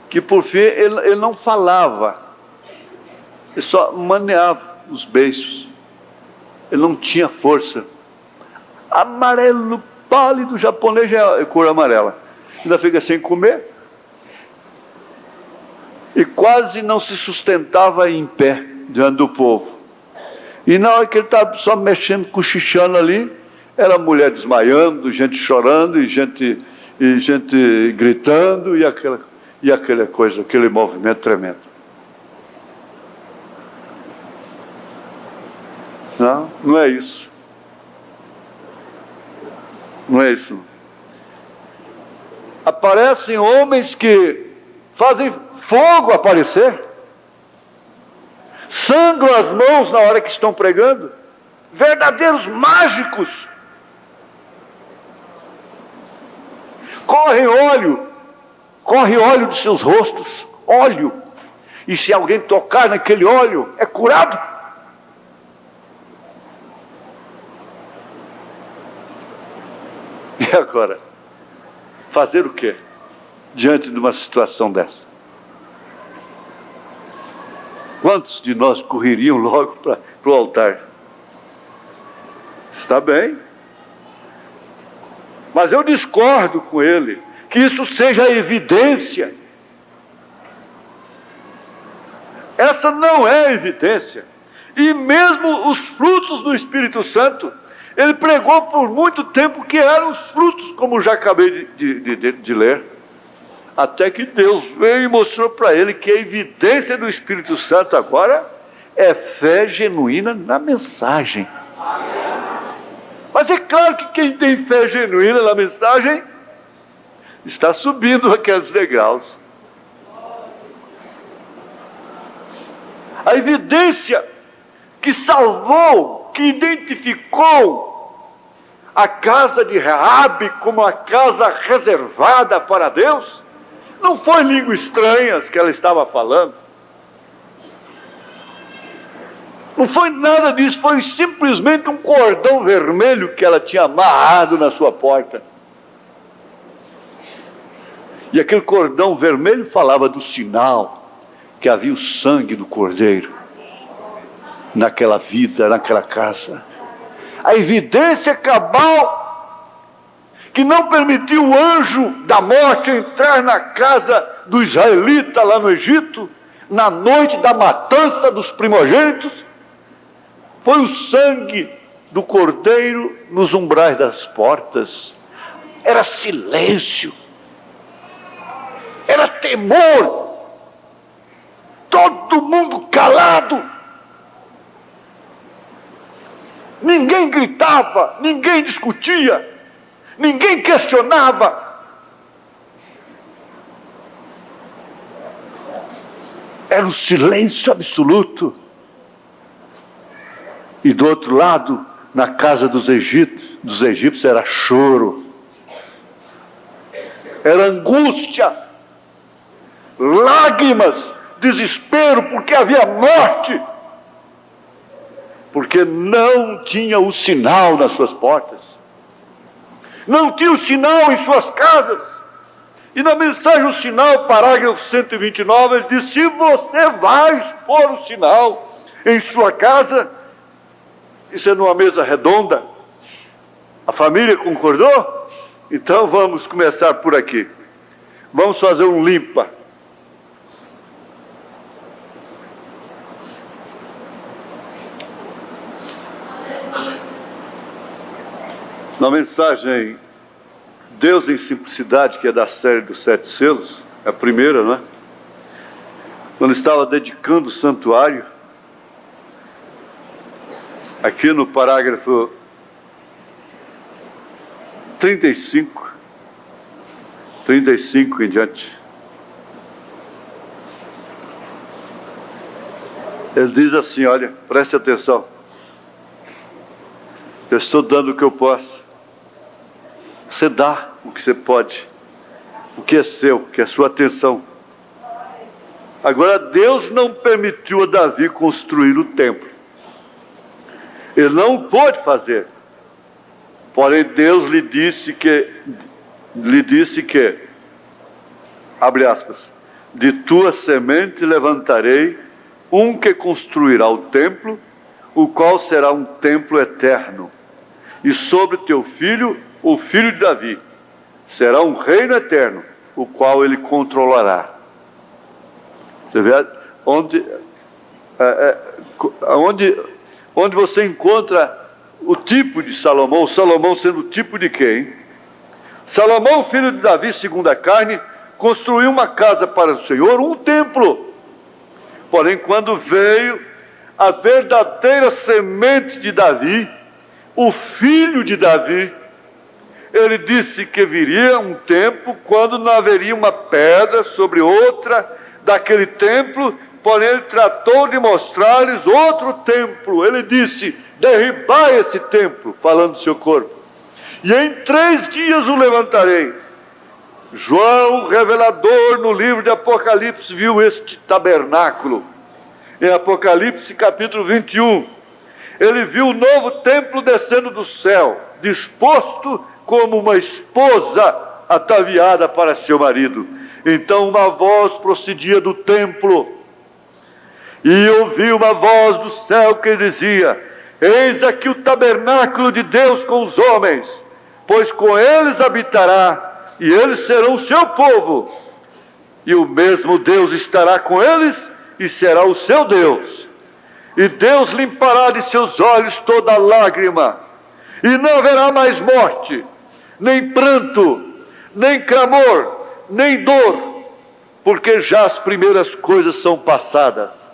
que por fim ele não falava. Ele só maneava os beiços. Ele não tinha força. Amarelo, pálido, japonês já é cor amarela. Ainda fica sem comer. E quase não se sustentava em pé diante do povo. E na hora que ele estava só mexendo, cochichando ali, era mulher desmaiando, gente chorando, e gente gritando, e aquela coisa, aquele movimento tremendo. Não é isso. Não é isso. Aparecem homens que fazem fogo aparecer, sangram as mãos na hora que estão pregando, verdadeiros mágicos. Corre óleo dos seus rostos, óleo, e se alguém tocar naquele óleo, é curado. E agora, fazer o quê diante de uma situação dessa? Quantos de nós correriam logo para o altar? Está bem. Mas eu discordo com ele, que isso seja evidência. Essa não é evidência. E mesmo os frutos do Espírito Santo, ele pregou por muito tempo que eram os frutos, como já acabei de ler. Até que Deus veio e mostrou para ele que a evidência do Espírito Santo agora é fé genuína na mensagem. Mas é claro que quem tem fé genuína na mensagem está subindo aqueles degraus. A evidência que salvou, que identificou a casa de Raabe como a casa reservada para Deus, não foi línguas estranhas que ela estava falando. Não foi nada disso, foi simplesmente um cordão vermelho que ela tinha amarrado na sua porta. E aquele cordão vermelho falava do sinal que havia o sangue do Cordeiro naquela vida, naquela casa. A evidência cabal que não permitiu o anjo da morte entrar na casa do israelita lá no Egito, na noite da matança dos primogênitos, foi o sangue do cordeiro nos umbrais das portas. Era silêncio, era temor, todo mundo calado, ninguém gritava, ninguém discutia, ninguém questionava. Era um silêncio absoluto. E do outro lado, na casa dos egípcios, era choro, era angústia, lágrimas, desespero, porque havia morte, porque não tinha o sinal nas suas portas, não tinha o sinal em suas casas. E na mensagem o sinal, parágrafo 129, ele diz: se você vai expor o sinal em sua casa, isso é numa mesa redonda, a família concordou? Então vamos começar por aqui, vamos fazer um limpa. Na mensagem Deus em Simplicidade, que é da série dos 7 selos, a primeira, não é? Quando estava dedicando o santuário, aqui no parágrafo 35 em diante, ele diz assim: olha, preste atenção, eu estou dando o que eu posso. Você dá o que você pode, o que é seu, o que é sua atenção. Agora, Deus não permitiu a Davi construir o templo. Ele não pôde fazer. Porém, Deus lhe disse que, abre aspas, de tua semente levantarei um que construirá o templo, o qual será um templo eterno. E sobre teu filho, o filho de Davi, será um reino eterno, o qual ele controlará. Você vê onde você encontra o tipo de Salomão, Salomão sendo o tipo de quem? Salomão, filho de Davi, segundo a carne, construiu uma casa para o Senhor, um templo. Porém, quando veio a verdadeira semente de Davi, o filho de Davi, ele disse que viria um tempo quando não haveria uma pedra sobre outra daquele templo, porém ele tratou de mostrar-lhes outro templo. Ele disse: derribai esse templo, falando do seu corpo, e em 3 dias o levantarei. João, revelador, no livro de Apocalipse, viu este tabernáculo. Em Apocalipse capítulo 21, ele viu o novo templo descendo do céu, disposto como uma esposa ataviada para seu marido. Então uma voz procedia do templo, e ouvi uma voz do céu que dizia: eis aqui o tabernáculo de Deus com os homens, pois com eles habitará, e eles serão o seu povo, e o mesmo Deus estará com eles, e será o seu Deus. E Deus limpará de seus olhos toda lágrima, e não haverá mais morte, nem pranto, nem clamor, nem dor, porque já as primeiras coisas são passadas.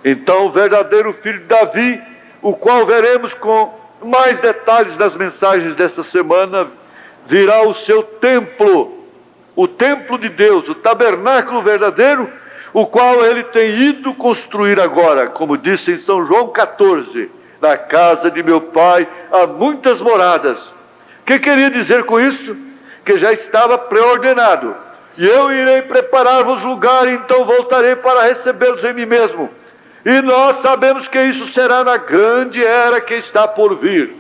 Então o verdadeiro filho de Davi, o qual veremos com mais detalhes nas mensagens dessa semana, virá o seu templo, o templo de Deus, o tabernáculo verdadeiro, o qual ele tem ido construir agora, como disse em São João 14, na casa de meu pai há muitas moradas. O que queria dizer com isso? Que já estava pré-ordenado: e eu irei preparar-vos lugar, e então voltarei para recebê-los em mim mesmo. E nós sabemos que isso será na grande era que está por vir.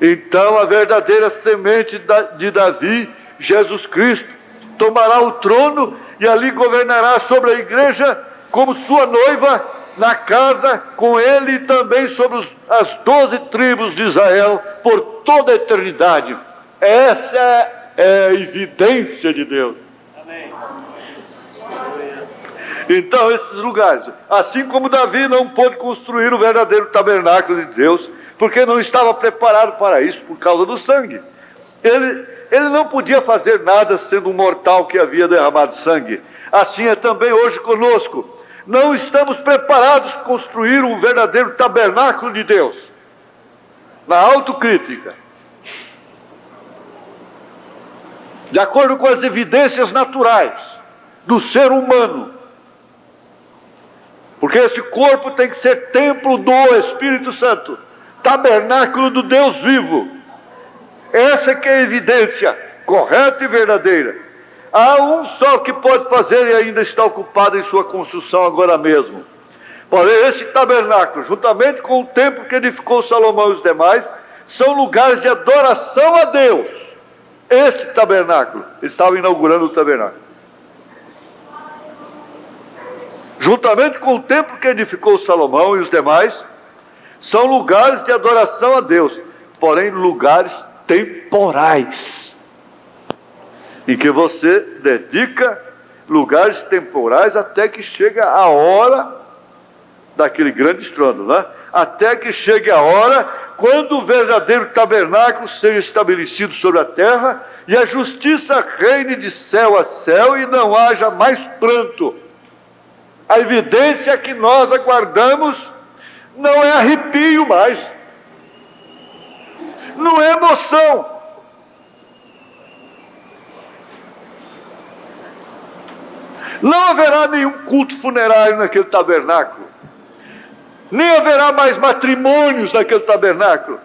Então a verdadeira semente de Davi, Jesus Cristo, tomará o trono e ali governará sobre a igreja como sua noiva, na casa com ele, e também sobre as 12 tribos de Israel por toda a eternidade. Essa é a evidência de Deus. Amém. Então, esses lugares, assim como Davi não pôde construir o verdadeiro tabernáculo de Deus, porque não estava preparado para isso por causa do sangue. Ele não podia fazer nada sendo um mortal que havia derramado sangue. Assim é também hoje conosco. Não estamos preparados para construir um verdadeiro tabernáculo de Deus. Na autocrítica, de acordo com as evidências naturais do ser humano, porque esse corpo tem que ser templo do Espírito Santo, tabernáculo do Deus vivo. Essa que é a evidência correta e verdadeira. Há um só que pode fazer e ainda está ocupado em sua construção agora mesmo. Porém, este tabernáculo, juntamente com o templo que edificou Salomão e os demais, são lugares de adoração a Deus. Este tabernáculo, estava inaugurando o tabernáculo. Juntamente com o templo que edificou Salomão e os demais, são lugares de adoração a Deus, porém lugares temporais, em que você dedica lugares temporais até que chega a hora daquele grande estrondo, né? Até que chegue a hora quando o verdadeiro tabernáculo seja estabelecido sobre a terra e a justiça reine de céu a céu e não haja mais pranto. A evidência que nós aguardamos não é arrepio mais, não é emoção. Não haverá nenhum culto funerário naquele tabernáculo, nem haverá mais matrimônios naquele tabernáculo.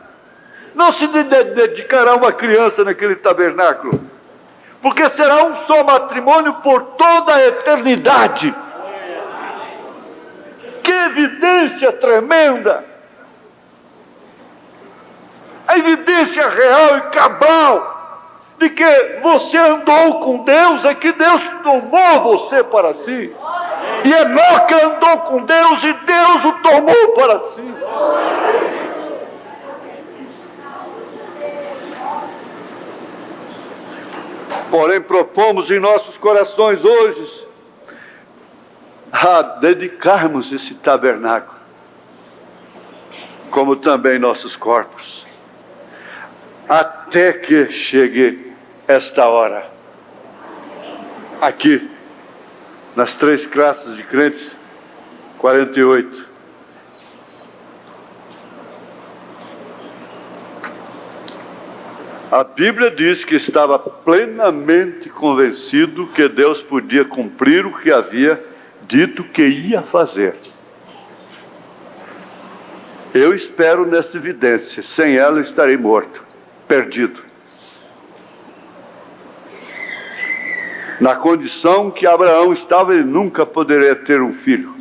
Não se dedicará uma criança naquele tabernáculo, porque será um só matrimônio por toda a eternidade. Que evidência tremenda! A evidência real e cabal de que você andou com Deus é que Deus tomou você para si. E Enoque andou com Deus e Deus o tomou para si. Porém, propomos em nossos corações hoje a dedicarmos esse tabernáculo, como também nossos corpos, até que chegue esta hora, aqui, nas 3 classes de crentes, 48. A Bíblia diz que estava plenamente convencido que Deus podia cumprir o que havia dito que ia fazer. Eu espero nessa evidência, sem ela eu estarei morto, perdido. Na condição que Abraão estava, ele nunca poderia ter um filho.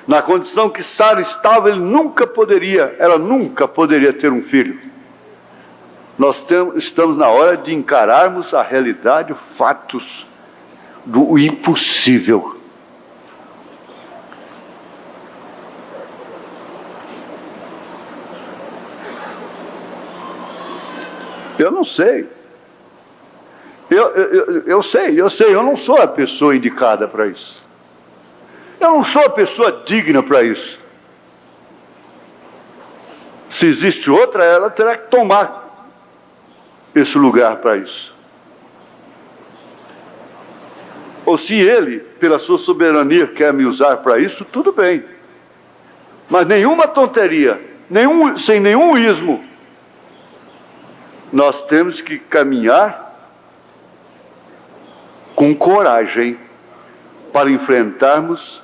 Na condição que Sara estava, ela nunca poderia ter um filho. Nós estamos na hora de encararmos a realidade, os fatos do impossível. Eu não sei. Eu sei, eu não sou a pessoa indicada para isso. Eu não sou a pessoa digna para isso. Se existe outra, ela terá que tomar esse lugar para isso. Ou se ele, pela sua soberania, quer me usar para isso, tudo bem. Mas nenhuma tonteria, sem nenhum ismo. Nós temos que caminhar com coragem para enfrentarmos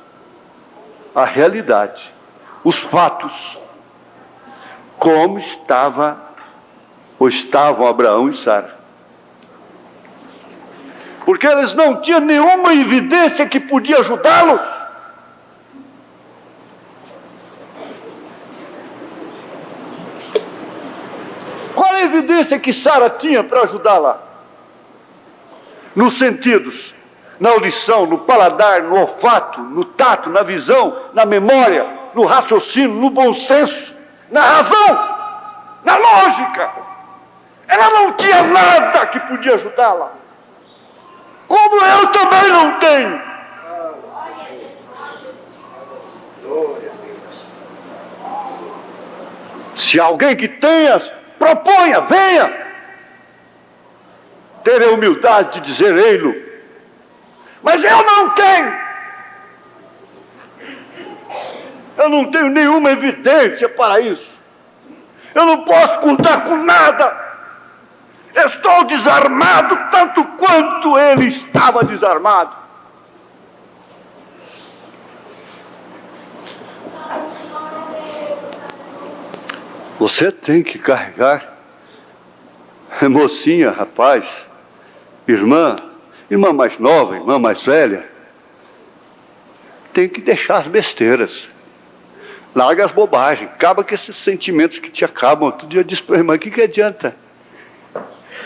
a realidade, os fatos, como estavam Abraão e Sara. Porque eles não tinham nenhuma evidência que podia ajudá-los. Qual a evidência que Sara tinha para ajudá-la? Nos sentidos, na audição, no paladar, no olfato, no tato, na visão, na memória, no raciocínio, no bom senso, na razão, na lógica. Ela não tinha nada que podia ajudá-la. Como eu também não tenho. Se alguém que tenha, proponha, venha. Ter a humildade de dizer ei-lo. Mas eu não tenho. Eu não tenho nenhuma evidência para isso. Eu não posso contar com nada. Estou desarmado tanto quanto ele estava desarmado. Você tem que carregar, mocinha, rapaz, irmã mais nova, irmã mais velha, tem que deixar as besteiras. Larga as bobagens, acaba com esses sentimentos que te acabam. Outro dia eu disse para a irmã, o que adianta?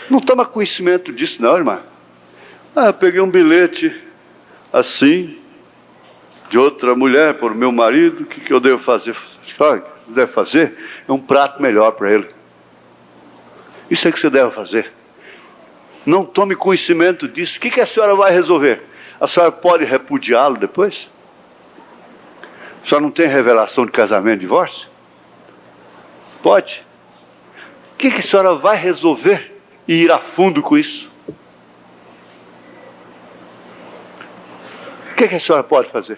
Não toma conhecimento disso não, irmã. Eu peguei um bilhete assim, de outra mulher, por meu marido, o que eu devo fazer? Olha, o que você deve fazer é um prato melhor para ele. Isso é que você deve fazer. Não tome conhecimento disso. O que a senhora vai resolver? A senhora pode repudiá-lo depois? A senhora não tem revelação de casamento e divórcio? Pode. O que a senhora vai resolver e ir a fundo com isso? O que a senhora pode fazer?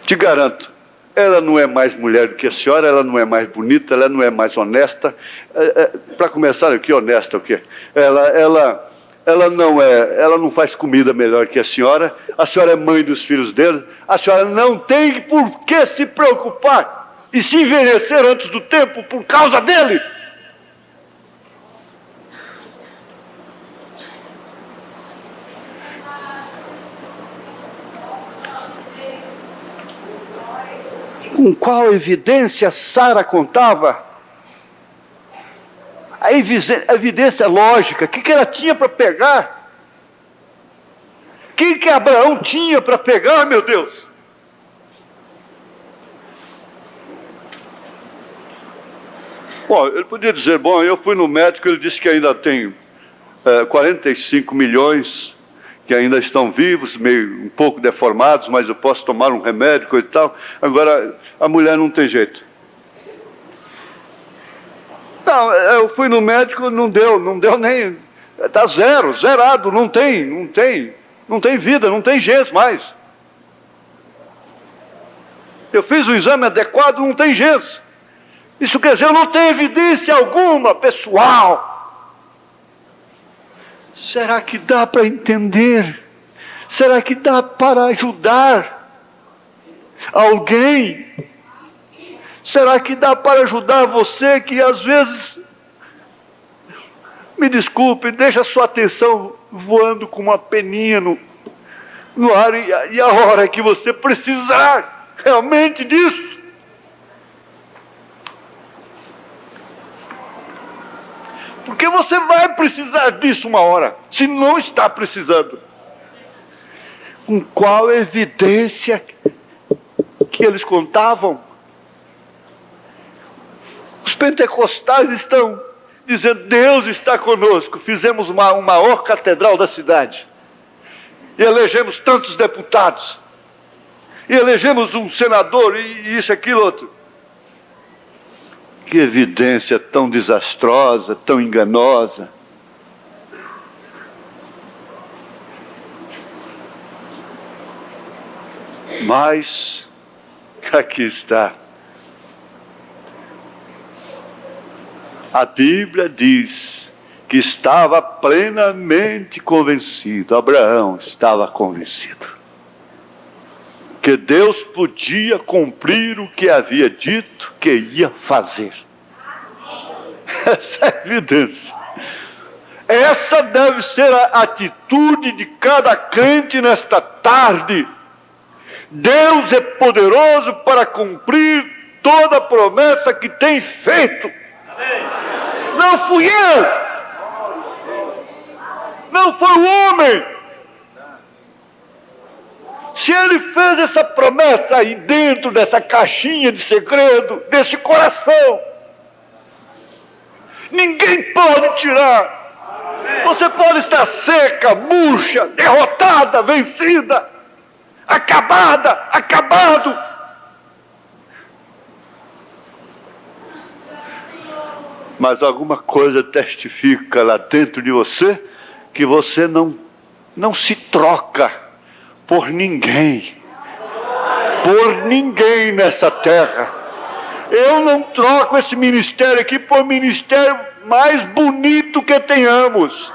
Te garanto, ela não é mais mulher do que a senhora, ela não é mais bonita, ela não é mais honesta. Para começar, o que honesta, o quê? Ela não faz comida melhor que a senhora é mãe dos filhos dele, a senhora não tem por que se preocupar e se envelhecer antes do tempo por causa dele. Com qual evidência Sara contava? A evidência lógica, o que ela tinha para pegar? O que Abraão tinha para pegar, meu Deus? Bom, ele podia dizer, eu fui no médico, ele disse que ainda tem 45 milhões que ainda estão vivos, meio um pouco deformados, mas eu posso tomar um remédio, coisa e tal. Agora, a mulher não tem jeito. Não, eu fui no médico, não deu nem... Está zerado, não tem vida, não tem genes mais. Eu fiz o exame adequado, não tem genes. Isso quer dizer, eu não tenho evidência alguma, pessoal. Será que dá para entender? Será que dá para ajudar alguém? Será que dá para ajudar você que às vezes, me desculpe, deixa a sua atenção voando com uma peninha no ar e a hora que você precisar realmente disso? Porque você vai precisar disso uma hora, se não está precisando. Com qual evidência que eles contavam? Os pentecostais estão dizendo, Deus está conosco. Fizemos uma maior catedral da cidade. E elegemos tantos deputados. E elegemos um senador e isso, aquilo, outro. Que evidência tão desastrosa, tão enganosa. Mas, aqui está. A Bíblia diz que estava plenamente convencido, Abraão estava convencido, que Deus podia cumprir o que havia dito que ia fazer. Essa é a evidência. Essa deve ser a atitude de cada crente nesta tarde. Deus é poderoso para cumprir toda a promessa que tem feito. Não fui eu, não foi o homem. Se ele fez essa promessa aí dentro dessa caixinha de segredo, desse coração, ninguém pode tirar. Você pode estar seca, murcha, derrotada, vencida, acabada, acabado. Mas alguma coisa testifica lá dentro de você que você não se troca por ninguém nessa terra. Eu não troco esse ministério aqui por ministério mais bonito que tenhamos,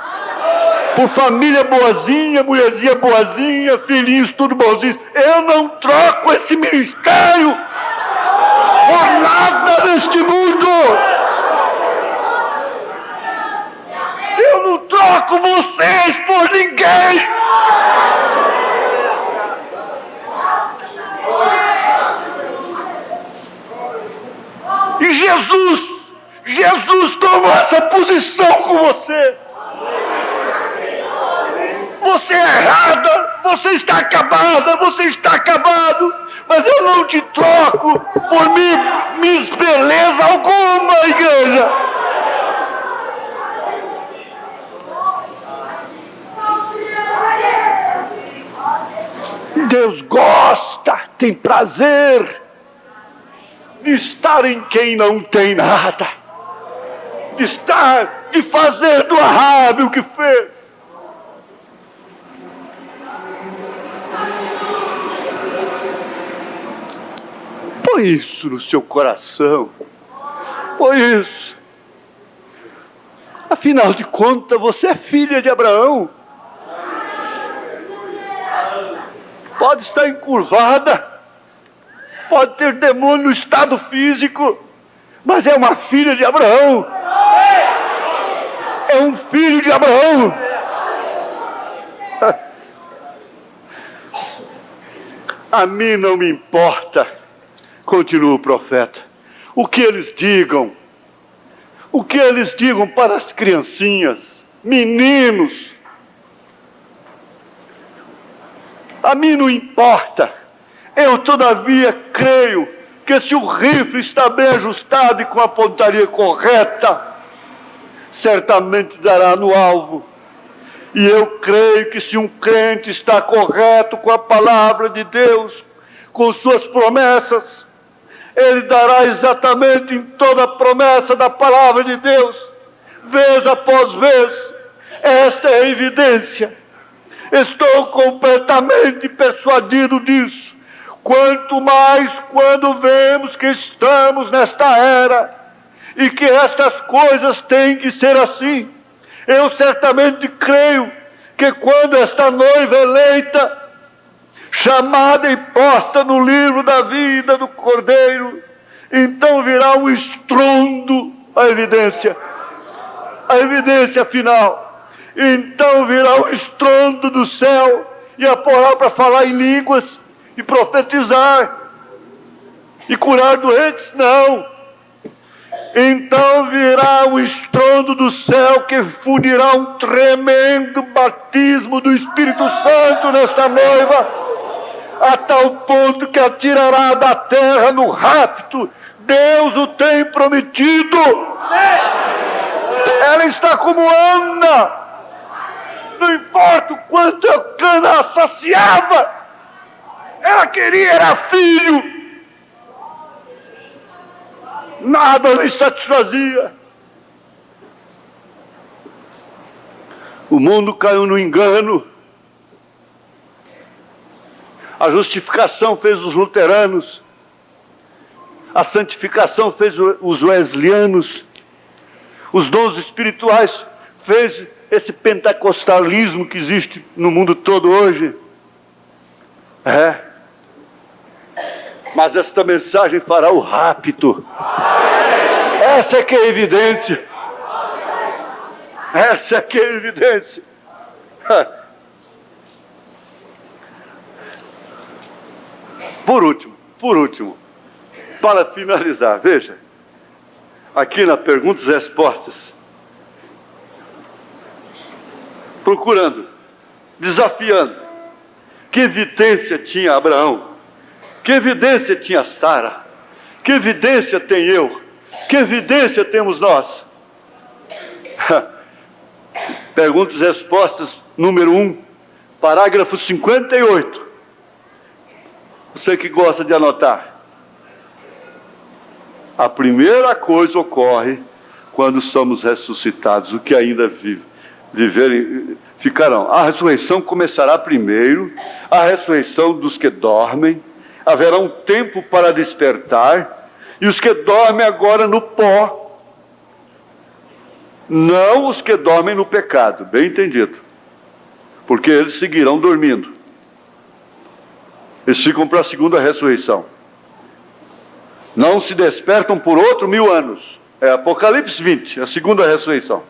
por família boazinha, mulherzinha boazinha, filhinhos tudo bonzinho. Eu não troco esse ministério por nada neste mundo. Eu não troco vocês por ninguém. E Jesus tomou essa posição com você. Você é errada, você está acabada, você está acabado. Mas eu não te troco por minha beleza alguma, igreja. Deus gosta, tem prazer de estar em quem não tem nada, de fazer do Rabi o que fez. Põe isso no seu coração, põe isso. Afinal de contas, você é filha de Abraão. Pode estar encurvada, pode ter demônio no estado físico, mas é uma filha de Abraão. É um filho de Abraão. A mim não me importa, continua o profeta, o que eles digam para as criancinhas, meninos. A mim não importa. Eu, todavia, creio que se o rifle está bem ajustado e com a pontaria correta, certamente dará no alvo. E eu creio que se um crente está correto com a palavra de Deus, com suas promessas, ele dará exatamente em toda a promessa da palavra de Deus, vez após vez. Esta é a evidência. Estou completamente persuadido disso. Quanto mais quando vemos que estamos nesta era e que estas coisas têm que ser assim. Eu certamente creio que quando esta noiva eleita, chamada e posta no livro da vida do Cordeiro, então virá um estrondo, a evidência final. Então virá o estrondo do céu e a palavra para falar em línguas e profetizar e curar doentes, não. Então virá o estrondo do céu que fundirá um tremendo batismo do Espírito Santo nesta noiva, a tal ponto que a tirará da terra no rapto. Deus o tem prometido. Ela está como Ana. Não importa o quanto a cana a saciava, ela queria, era filho. Nada lhe satisfazia. O mundo caiu no engano. A justificação fez os luteranos. A santificação fez os wesleyans. Os dons espirituais fez esse pentecostalismo que existe no mundo todo hoje. Mas esta mensagem fará o rapto. Essa é que é a evidência. Essa é que é a evidência. Por último, para finalizar, veja, aqui na perguntas e respostas, procurando, desafiando, que evidência tinha Abraão? Que evidência tinha Sara? Que evidência tem eu? Que evidência temos nós? Perguntas e respostas, número 1, parágrafo 58. Você que gosta de anotar. A primeira coisa ocorre quando somos ressuscitados. O que ainda viverem ficarão. A ressurreição começará primeiro, a ressurreição dos que dormem. Haverá um tempo para despertar, e os que dormem agora no pó, não os que dormem no pecado, bem entendido, porque eles seguirão dormindo. Eles ficam para a segunda ressurreição. Não se despertam por outro 1000 anos. É Apocalipse 20, a segunda ressurreição.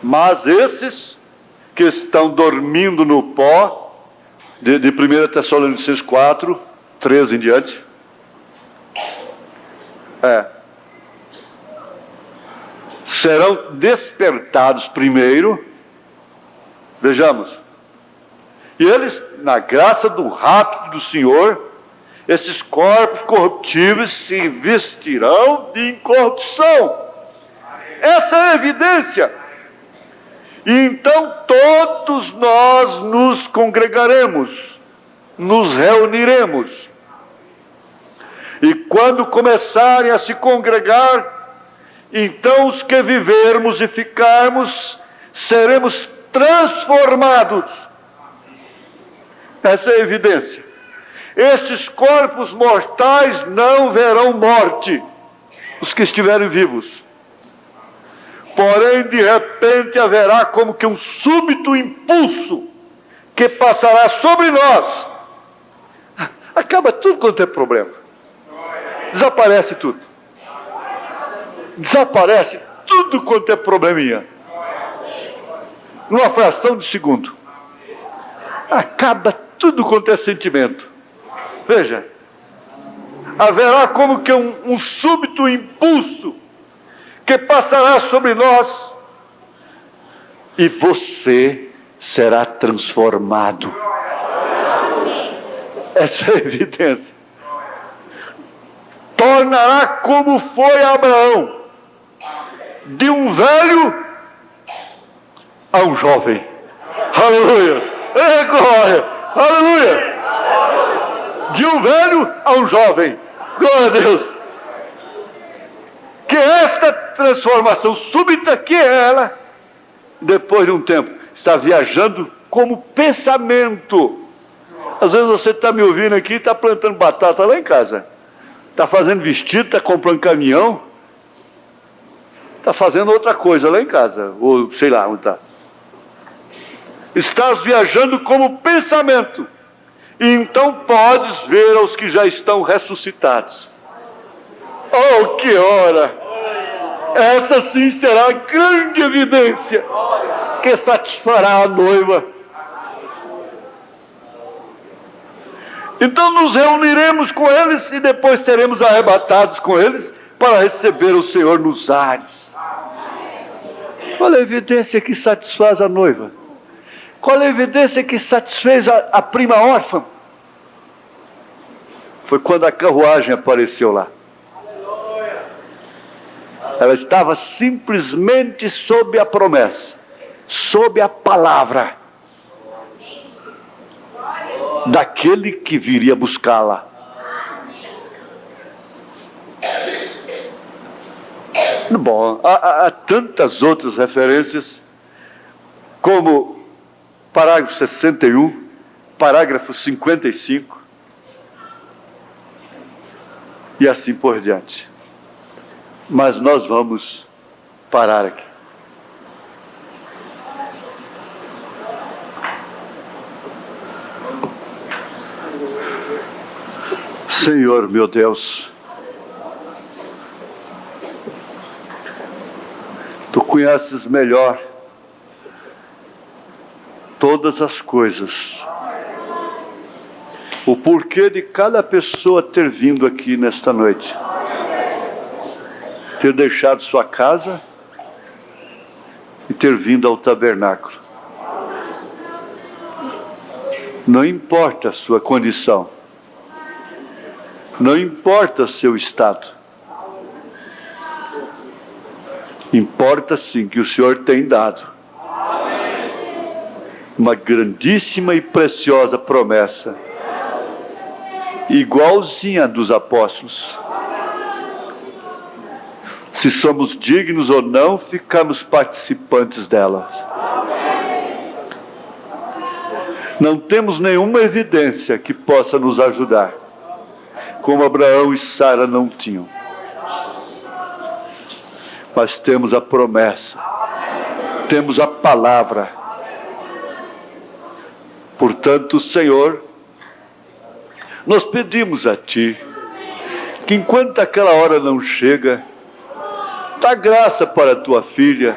Mas esses que estão dormindo no pó, de 1 Tessalonicenses 4, 13 em diante, serão despertados primeiro. Vejamos. E eles, na graça do rapto do Senhor, esses corpos corruptíveis se vestirão de incorrupção. Essa é a evidência. E então todos nós nos congregaremos, nos reuniremos. E quando começarem a se congregar, então os que vivermos e ficarmos, seremos transformados. Essa é a evidência. Estes corpos mortais não verão morte, os que estiverem vivos. Porém, de repente, haverá como que um súbito impulso que passará sobre nós. Acaba tudo quanto é problema. Desaparece tudo. Desaparece tudo quanto é probleminha. Numa fração de segundo. Acaba tudo quanto é sentimento. Veja. Haverá como que um súbito impulso que passará sobre nós, e você será transformado. Essa é a evidência. Tornará como foi Abraão, de um velho a um jovem. Aleluia! É glória! Aleluia! De um velho a um jovem. Glória a Deus! Que esta transformação súbita, que é ela, depois de um tempo, está viajando como pensamento. Às vezes você está me ouvindo aqui e está plantando batata lá em casa. Está fazendo vestido, está comprando caminhão. Está fazendo outra coisa lá em casa. Ou sei lá onde está. Estás viajando como pensamento. E então podes ver aos que já estão ressuscitados. Oh, que hora! Essa sim será a grande evidência que satisfará a noiva. Então nos reuniremos com eles e depois seremos arrebatados com eles para receber o Senhor nos ares. Qual é a evidência que satisfaz a noiva? Qual é a evidência que satisfez a prima órfã? Foi quando a carruagem apareceu lá. Ela estava simplesmente sob a promessa, sob a palavra daquele que viria buscá-la. Bom, há tantas outras referências, como parágrafo 61, parágrafo 55, e assim por diante. Mas nós vamos parar aqui. Senhor, meu Deus, Tu conheces melhor todas as coisas. O porquê de cada pessoa ter vindo aqui nesta noite. Ter deixado sua casa e ter vindo ao tabernáculo. Não importa a sua condição. Não importa seu estado. Importa sim que o Senhor tem dado uma grandíssima e preciosa promessa igualzinha dos apóstolos. Se somos dignos ou não, ficamos participantes delas. Não temos nenhuma evidência que possa nos ajudar, como Abraão e Sara não tinham. Mas temos a promessa, temos a palavra. Portanto, Senhor, nós pedimos a Ti que enquanto aquela hora não chega, dá graça para a Tua filha,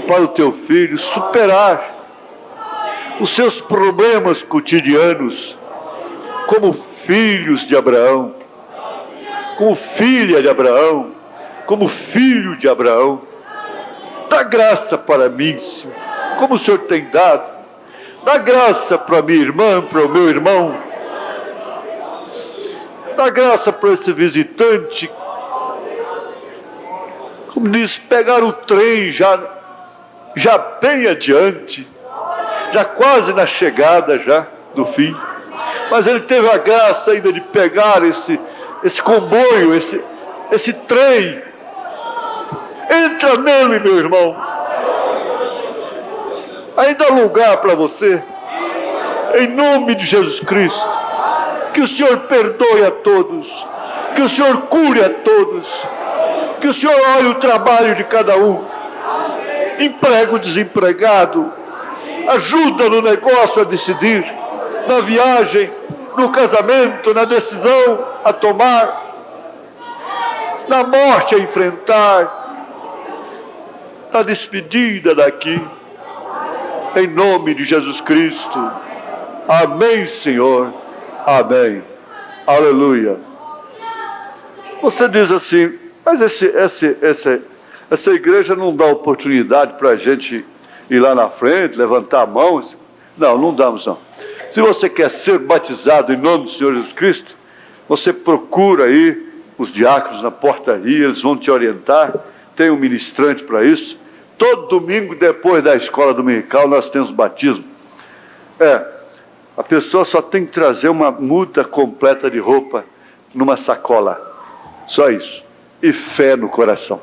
para o Teu filho superar os seus problemas cotidianos como filhos de Abraão, como filha de Abraão, como filho de Abraão. Dá graça para mim, Senhor, como o Senhor tem dado. Dá graça para minha irmã, para o meu irmão. Dá graça para esse visitante. Como diz, pegar o trem já bem adiante, já quase na chegada já do fim. Mas ele teve a graça ainda de pegar esse comboio, esse trem. Entra nele, meu irmão. Ainda há lugar para você. Em nome de Jesus Cristo. Que o Senhor perdoe a todos. Que o Senhor cure a todos. Que o Senhor olhe o trabalho de cada um. Emprega o desempregado. Ajuda no negócio a decidir. Na viagem, no casamento, na decisão a tomar. Na morte a enfrentar. Na despedida daqui. Em nome de Jesus Cristo. Amém, Senhor. Amém. Aleluia. Você diz assim, mas essa igreja não dá oportunidade para a gente ir lá na frente, levantar a mão? Não, não damos não. Se você quer ser batizado em nome do Senhor Jesus Cristo, você procura aí os diáconos na portaria, eles vão te orientar, tem um ministrante para isso. Todo domingo, depois da escola dominical, nós temos batismo. A pessoa só tem que trazer uma muda completa de roupa numa sacola. Só isso. E fé no coração.